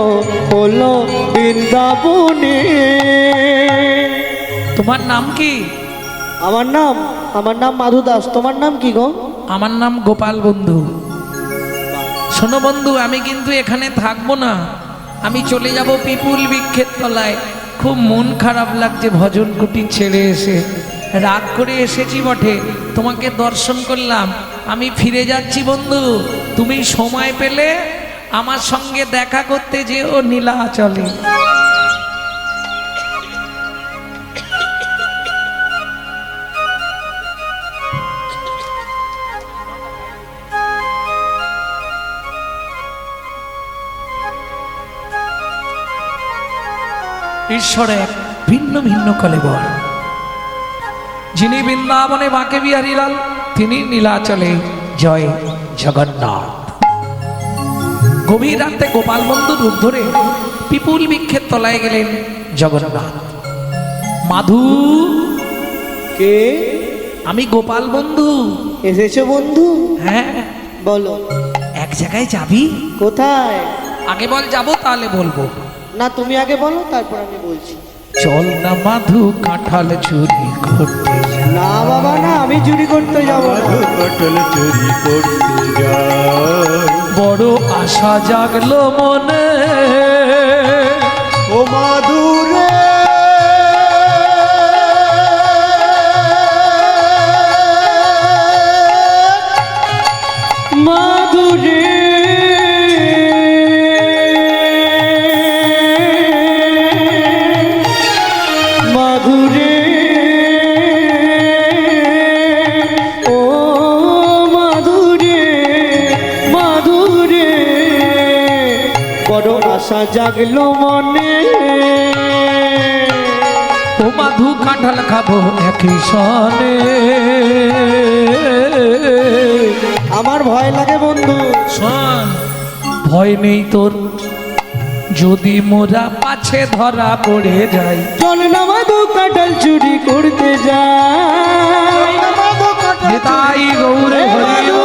হলো বৃন্দাবনে। তোমার নাম কি? আমার নাম মাধু দাস। তোমার নাম কি গো? আমার নাম গোপাল বন্ধু। শোনো বন্ধু, আমি কিন্তু এখানে থাকবো না, আমি চলে যাব পিপুল বৃক্ষের তলায়। খুব মন খারাপ লাগছে ভজন কুটি ছেড়ে এসে, রাগ করে এসেছি বটে, তোমাকে দর্শন করলাম, আমি ফিরে যাচ্ছি বন্ধু। তুমি সময় পেলে আমার সঙ্গে দেখা করতে যেও নীলাচলে। ঈশ্বরের ভিন্ন ভিন্ন কলেবর, যিনি বৃন্দাবনে বাঁকে বিহারী লাল, তিনি নীলাচলে জয় জগন্নাথ। গভীর রাতে গোপাল বন্ধু রূপ ধরে পিপুল বৃক্ষের তলায় গেলেন জগন্নাথ। মাধু, কে? আমি গোপাল বন্ধু। এসেছো বন্ধু? হ্যাঁ, বলো। এক জায়গায় যাবি? কোথায়? আগে বল, যাবো তাহলে বলবো। না, তুমি আগে বলো, তারপর আমি বলছি। চল না মাধু, কাঁঠাল চুরি করতে যা। না বাবা না, আমি চুরি করতে যাবো না। মধু কাঁঠাল চুরি করতে যায়, বড় আশা জাগলো মনে, ও মাধুরে মাধুরে মাধুরে ও মাধুরে মাধুরে, বড় আশা জাগলো মনে। ও মাধু কাঁঠাল খাবো একই সনে। আমার ভয় লাগে বন্ধু। শোন, ভয় নেই তোর, যদি মোরা পাছে ধরা পড়ে যাই। চল না মাধু কাঁঠাল চুরি করতে যাই, তাই গৌরে হরি ও।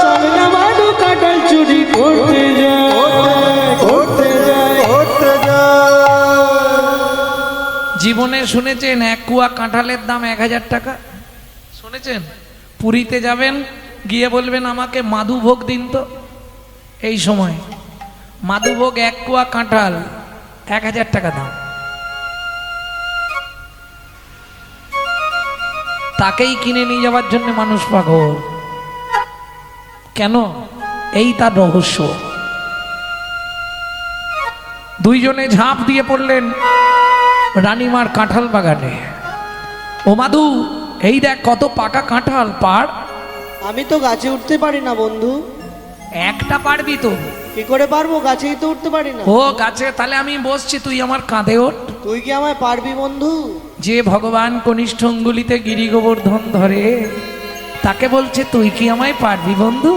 চল না মাধু কাঁঠাল চুরি করতে যাই, করতে যাই। করতে যায়। জীবনে শুনেছেন এক কুয়া কাঁঠালের দাম 1000 টাকা? শুনেছেন? পুরীতে যাবেন, গিয়ে বলবেন আমাকে মাধুভোগ দিন তো। এই সময় মাধুভোগ এক কুয়া কাঁঠাল 1000 টাকা দাম। তাকেই কিনে নিয়ে যাওয়ার জন্য মানুষ পাগল। কেন? এই তার রহস্য। দুইজনে ঝাঁপ দিয়ে পড়লেন রানীমার কাঁঠাল বাগানে। ও মাধু, এই দেখ কত পাকা কাঁঠাল, পাড়। আমি তো গাছে উঠতে পারি না বন্ধু। একটা পারবি তো? কি করে পারবো, গাছেই তো উঠতে পারি না। ও গাছে, তাহলে আমি বসছি, তুই আমার কাঁধে ওঠ। তুই কি আমায় পারবি বন্ধু? যে ভগবান কনিষ্ঠ অঙ্গুলিতে গিরি গোবর্ধন ধরে, তাকে বলছে তুই কি আমায় পারবি বন্ধু?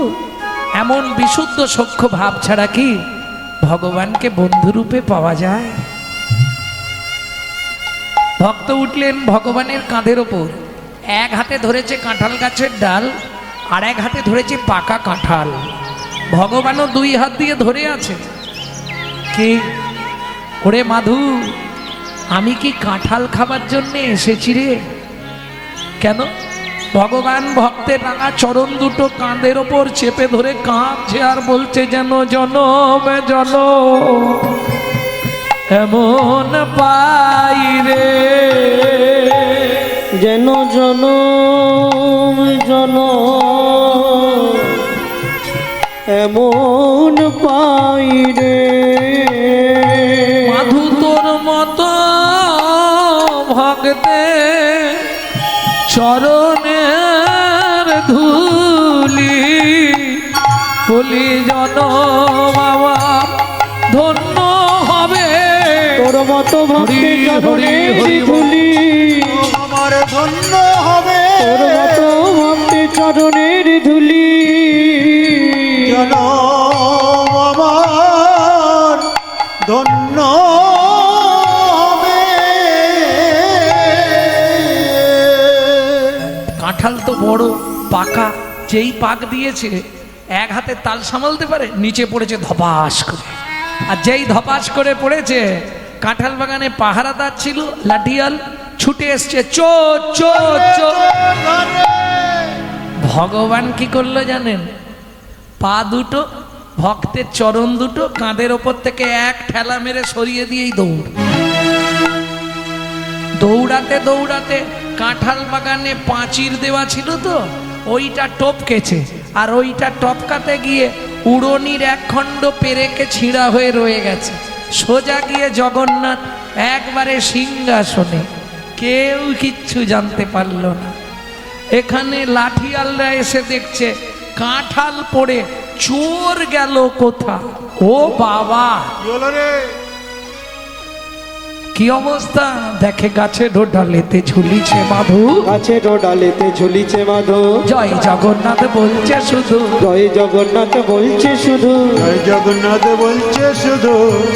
এমন বিশুদ্ধ সখ্য ভাব ছাড়া কি ভগবানকে বন্ধুরূপে পাওয়া যায়? ভক্ত উঠলেন ভগবানের কাঁধের ওপর, এক হাতে ধরেছে কাঁঠাল গাছের ডাল, আর এক হাতে ধরেছে পাকা কাঁঠাল। ভগবানও দুই হাত দিয়ে ধরে আছে। কি ওরে মাধু, আমি কি কাঁঠাল খাবার জন্য এসেছি রে? কেন? ভগবান ভক্তের রাঙা চরণ দুটো কাঁধের ওপর চেপে ধরে কাঁপছে আর বলছে যেন জনমে জনম এমন পাই রে, যেন জনম জনম এমন পাই রে। মাধু তোর মতো ভক্তে চরণের ধুলি বলি জনম আমার ধন্য হবে। তোর মতো ভক্তি চরণের ধুলি আমার ধন্য হবে। তোর মতো ভক্তি চরণের ধুলি যেন আমার ধন্য হবে। কাঁঠাল তো বড় পাকা, যেই পাক দিয়েছে এক হাতে তাল সামালতে পারে, নিচে পড়েছে ধপাস করে। আর যেই ধপাস করে পড়েছে, কাঁঠাল বাগানে পাহারাদার ছিল লাঠিয়াল, ছুটে এসছে চো চো চো। ভগবান কি করলো জানেন? পা দুটো ভক্তের চরণ দুটো কাঁধের ওপর থেকে এক ঠেলা মেরে সরিয়ে দিয়েই দৌড়। দৌড়াতে দৌড়াতে কাঁঠাল বাগানে পাঁচির দেওয়া ছিল তো, ওইটা টপকেছে, আর ওইটা টপকাতে গিয়ে উড়নির এক খণ্ড পেরেকে ছিঁড়া হয়ে রয়ে গেছে। সোজা গিয়ে জগন্নাথ একবারে সিংহাসনে, কেউ কিচ্ছু জানতে পারল না। এখানে লাঠিয়ালরা এসে দেখছে কাঁঠাল পড়ে চোর গেল কোথা। ও বাবা, কি হলো রে? কি অবস্থা! দেখে গাছে ডালেতে ঝুলিছে মাধু, গাছে ডালেতে ঝুলিছে মাধু। জয় জগন্নাথ বলছে শুধু, জয় জগন্নাথ বলছে শুধু, জয় জগন্নাথ বলছে শুধু,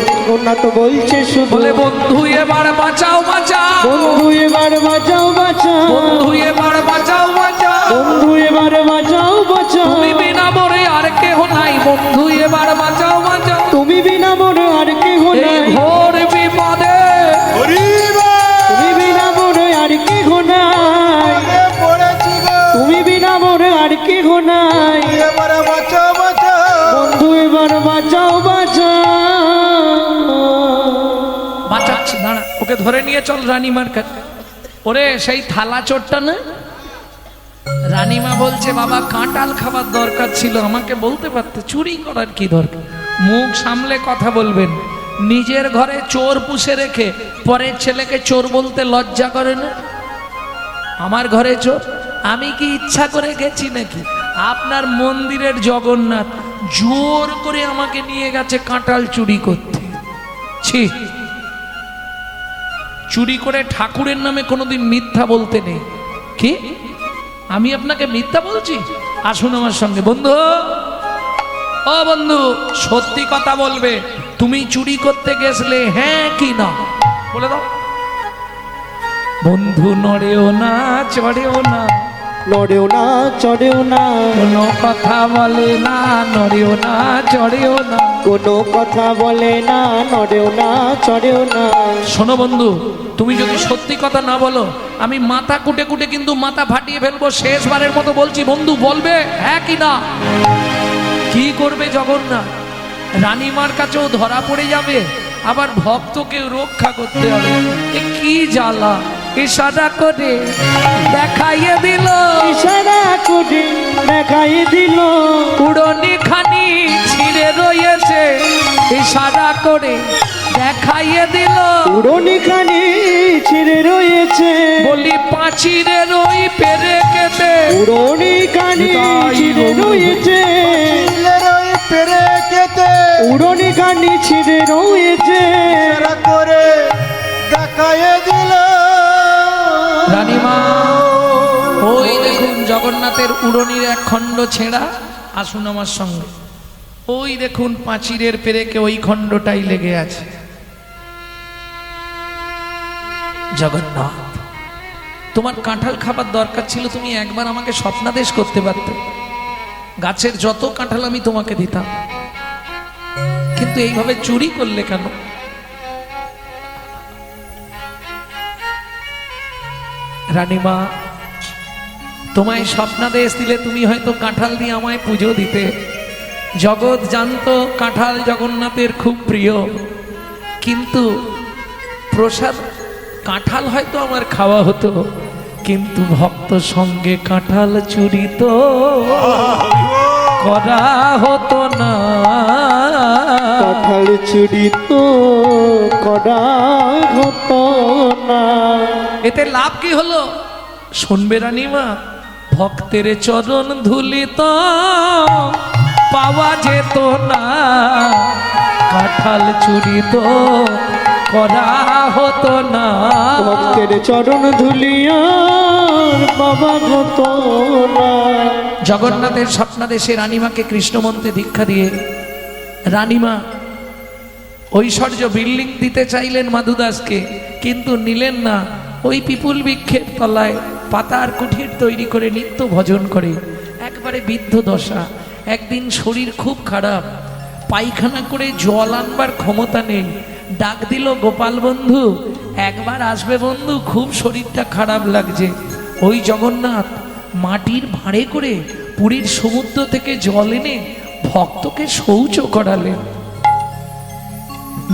জগন্নাথ বলছে শুধু। বলে বন্ধু এবার বাঁচাও বাঁচাও, বন্ধু এবার বাঁচাও বাঁচাও, বন্ধু এবার বাঁচাও বাঁচাও, বন্ধু এবার বাঁচাও বাঁচাও। তুমি বিনা মরে আর কেহ নাই, বন্ধু এবার বাঁচাও বাঁচাও। তুমি বিনা মোরে আর কেহ এই নাই, ঘোর বিপদে তুমি বিনা মোরে আর কেহ নাই, পড়েছি গো। তুমি বিনা মোরে আর কেহ নাই। এবার বাঁচাও বাঁচাও। বন্ধু এবার বাঁচাও বাঁচাও। বাঁচাচ্ছি, দাঁড়া, ওকে ধরে নিয়ে চল রানীমার কাছে। ওরে সেই থালা চোরটা না, রানীমা বলছে বাবা কাঁঠাল খাবার দরকার ছিল, আমাকে বলতে পারতে, চুরি করার কি দরকার? মুখ সামলে কথা বলবেন। নিজের ঘরে চোর পুষে রেখে পরের ছেলেকে চোর বলতে লজ্জা করে না? আমার ঘরে চোর, আমি কি ইচ্ছা করে গেছি নাকি? আপনার মন্দিরের জগন্নাথ জোর করে আমাকে নিয়ে গেছে কাঁঠাল চুরি করতে। ছি, চুরি করে ঠাকুরের নামে কোনোদিন মিথ্যা বলতে নেই। কি আমি আপনাকে মিথ্যা বলছি? আসুন আমার সঙ্গে। বন্ধু, ও বন্ধু, সত্যি কথা বলবে, তুমি চুরি করতে গেছলে হ্যাঁ কি না বলে দাও। বন্ধু নড়েও না চড়েও না, নড়েও না চড়েও না, কোনো কথা বলে না, নড়েও না চড়েও না। কোনো কথা বলে না, নড়েও না চড়েও না। শোনো বন্ধু, তুমি যদি সত্যি কথা না বলো, আমি মাথা কুটে কুটে কিন্তু মাথা ফাটিয়ে ফেলবো। শেষবারের মতো বলছি বন্ধু, বলবে হ্যাঁ কি না? কি করবে জগন্নাথ? রানীমার কাছেও ধরা পড়ে যাবে, আবার ভক্তকে রক্ষা করতে হবে। এ কি জ্বালা! ইশারা করে দেখাইয়ে দিল, ইশারা করে দেখাই দিল, উড়নি খানি ছিঁড়ে রয়েছে। ইশারা করে দেখাইয়ে দিল, উড়নি খানি ছিঁড়ে রয়েছে। বলি পাঁচিরের ওই পেরে কেটে, উড়নি খানি ছিঁড়ে রয়েছে, চিলের ওই পেরে কেটে উড়নি খানি ছিঁড়ে রয়েছে। ইশারা করে দেখায় দিল। রানীমা ওই দেখুন জগন্নাথের উড়নির এক খণ্ড ছেঁড়া। আসুন আমার সঙ্গে। ওই দেখুন পাঁচিরের পেরেকে ওই খণ্ডটাই লেগে আছে। জগন্নাথ, তোমার কাঁঠাল খাবার দরকার ছিল, তুমি একবার আমাকে স্বপ্নাদেশ করতে পারতে। গাছের যত কাঁঠাল আমি তোমাকে দিতাম, কিন্তু এইভাবে চুরি করলে কেন? রানীমা, তোমায় স্বপ্নাদেশ দিলে তুমি হয়তো কাঁঠাল দিয়ে আমায় পুজো দিতে। জগৎ জানতো কাঁঠাল জগন্নাথের খুব প্রিয়, কিন্তু প্রসাদ কাঁঠাল হয়তো আমার খাওয়া হতো, কিন্তু ভক্ত সঙ্গে কাঁঠাল চুরি তো করা হতো না। কাঁঠাল চুরি তো করা হতো না। এতে লাভ কি হলো শুনবে রানীমা? ভক্তের চরণ ধুলি তো পাওয়া যেত না, কাঁঠাল চুরি তো করা হতো না। ভক্তের চরণ ধুলিয়ার বাবা হতো না। জগন্নাথের স্বপ্নাদেশে রানীমাকে কৃষ্ণমন্ত্রে দীক্ষা দিয়ে রানীমা ঐশ্বর্য বিল্ডিং দিতে চাইলেন মাধুদাসকে, কিন্তু নিলেন না। ওই পিপুল বৃক্ষের তলায় পাতার কুঠির তৈরি করে নিত্য ভজন করে, একবারে বৃদ্ধ দশা। একদিন শরীর খুব খারাপ, পায়খানা করে জল আনবার ক্ষমতা নেই। ডাক দিল, গোপাল বন্ধু একবার আসবে বন্ধু, খুব শরীরটা খারাপ লাগছে। ওই জগন্নাথ মাটির ভাঁড়ে করে পুরীর সমুদ্র থেকে জল এনে ভক্তকে শৌচ করালেন,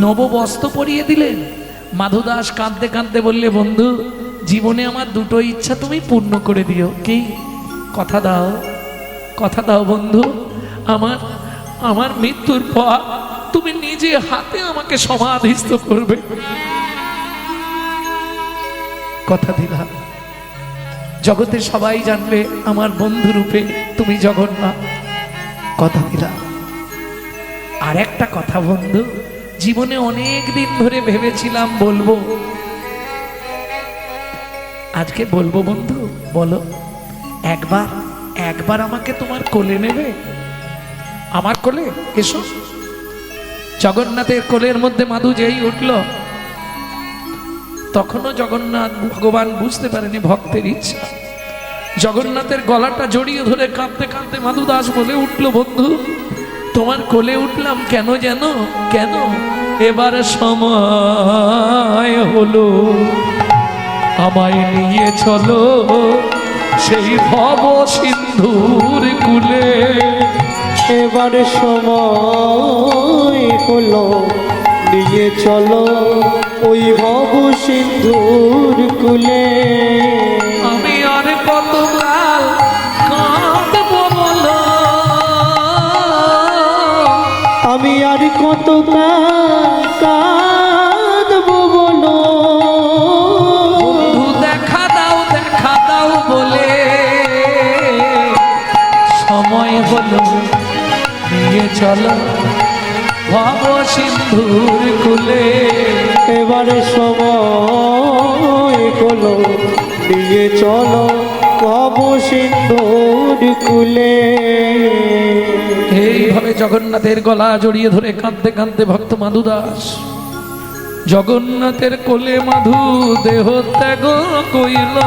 নববস্ত্র পরিয়ে দিলেন। মাধুদাস কাঁদতে কাঁদতে বললে, বন্ধু জীবনে আমার দুটো ইচ্ছা তুমি পূর্ণ করে দিও। কি? কথা দাও, কথা দাও বন্ধু, আমার মৃত্যুর পর তুমি নিজে হাতে আমাকে সমাধিস্থ করবে। কথা দিলাম, জগতের সবাই জানবে আমার বন্ধু রূপে তুমি জগন্নাথ। কথা দিলাম। আর একটা কথা বন্ধু, জীবনে অনেক দিন ধরে ভেবেছিলাম বলবো, আজকে বলবো বন্ধু। বলো, একবার আমাকে তোমার কোলে নেবে? আমার কোলে এসো। জগন্নাথের কোলের মধ্যে মাধু যেই উঠল, তখনও জগন্নাথ ভগবান বুঝতে পারেনি ভক্তের ইচ্ছা। জগন্নাথের গলাটা জড়িয়ে ধরে কাঁদতে কাঁদতে মাধুদাস বলে উঠল, বন্ধু তোমার কোলে উঠলাম কেন জানো? কেন? এবার সময় হলো, আমায় নিয়ে চলো সেই ভব সিন্ধুর কুলে। এবার সময় হলো, নিয়ে চলো ওই ভব সিন্ধুর কুলে। আমি আর কতকাল কাঁদবো বলো, আমি আর কত কাঁদবো বলো। বন্ধু দেখা দাও বলে সময় হলো, নিয়ে চলো ভব সিন্ধুর কুলে। এবারে সময় হলো, নিয়ে চলো ভব সিন্ধুর কুলে। এইভাবে জগন্নাথের গলা জড়িয়ে ধরে কাঁদতে কাঁদতে ভক্ত মাধুদাস জগন্নাথের কোলে মাধু দেহ ত্যাগ কইল,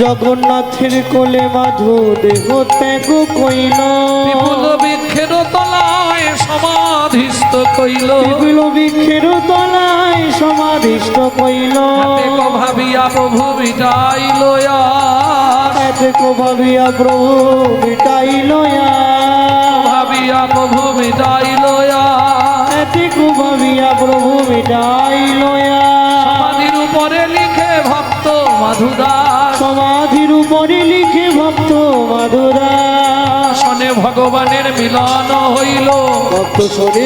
জগন্নাথের কোলে মাধু দেহ ত্যাগ কইল, বিপুল বৃক্ষের তলায় সমাধিস্থ কইল, বিপুল বৃক্ষের তলায় সমাধিষ্ঠ কইল, হাতে কো ভাবিয়া প্রভু বিটাইল আস, এতে কো ভাবিয়া প্রভু মিটাইল ভাবিয়া প্রভু বিটাইল আস। এতে কো ভাবিয়া প্রভু মিটাইল সমাধির উপরে লিখে ভক্ত মাধুদাস, সমাধির উপরে লিখে ভক্ত মাধুরা, শনে ভগবানের মিলন হইল, ভক্ত শনি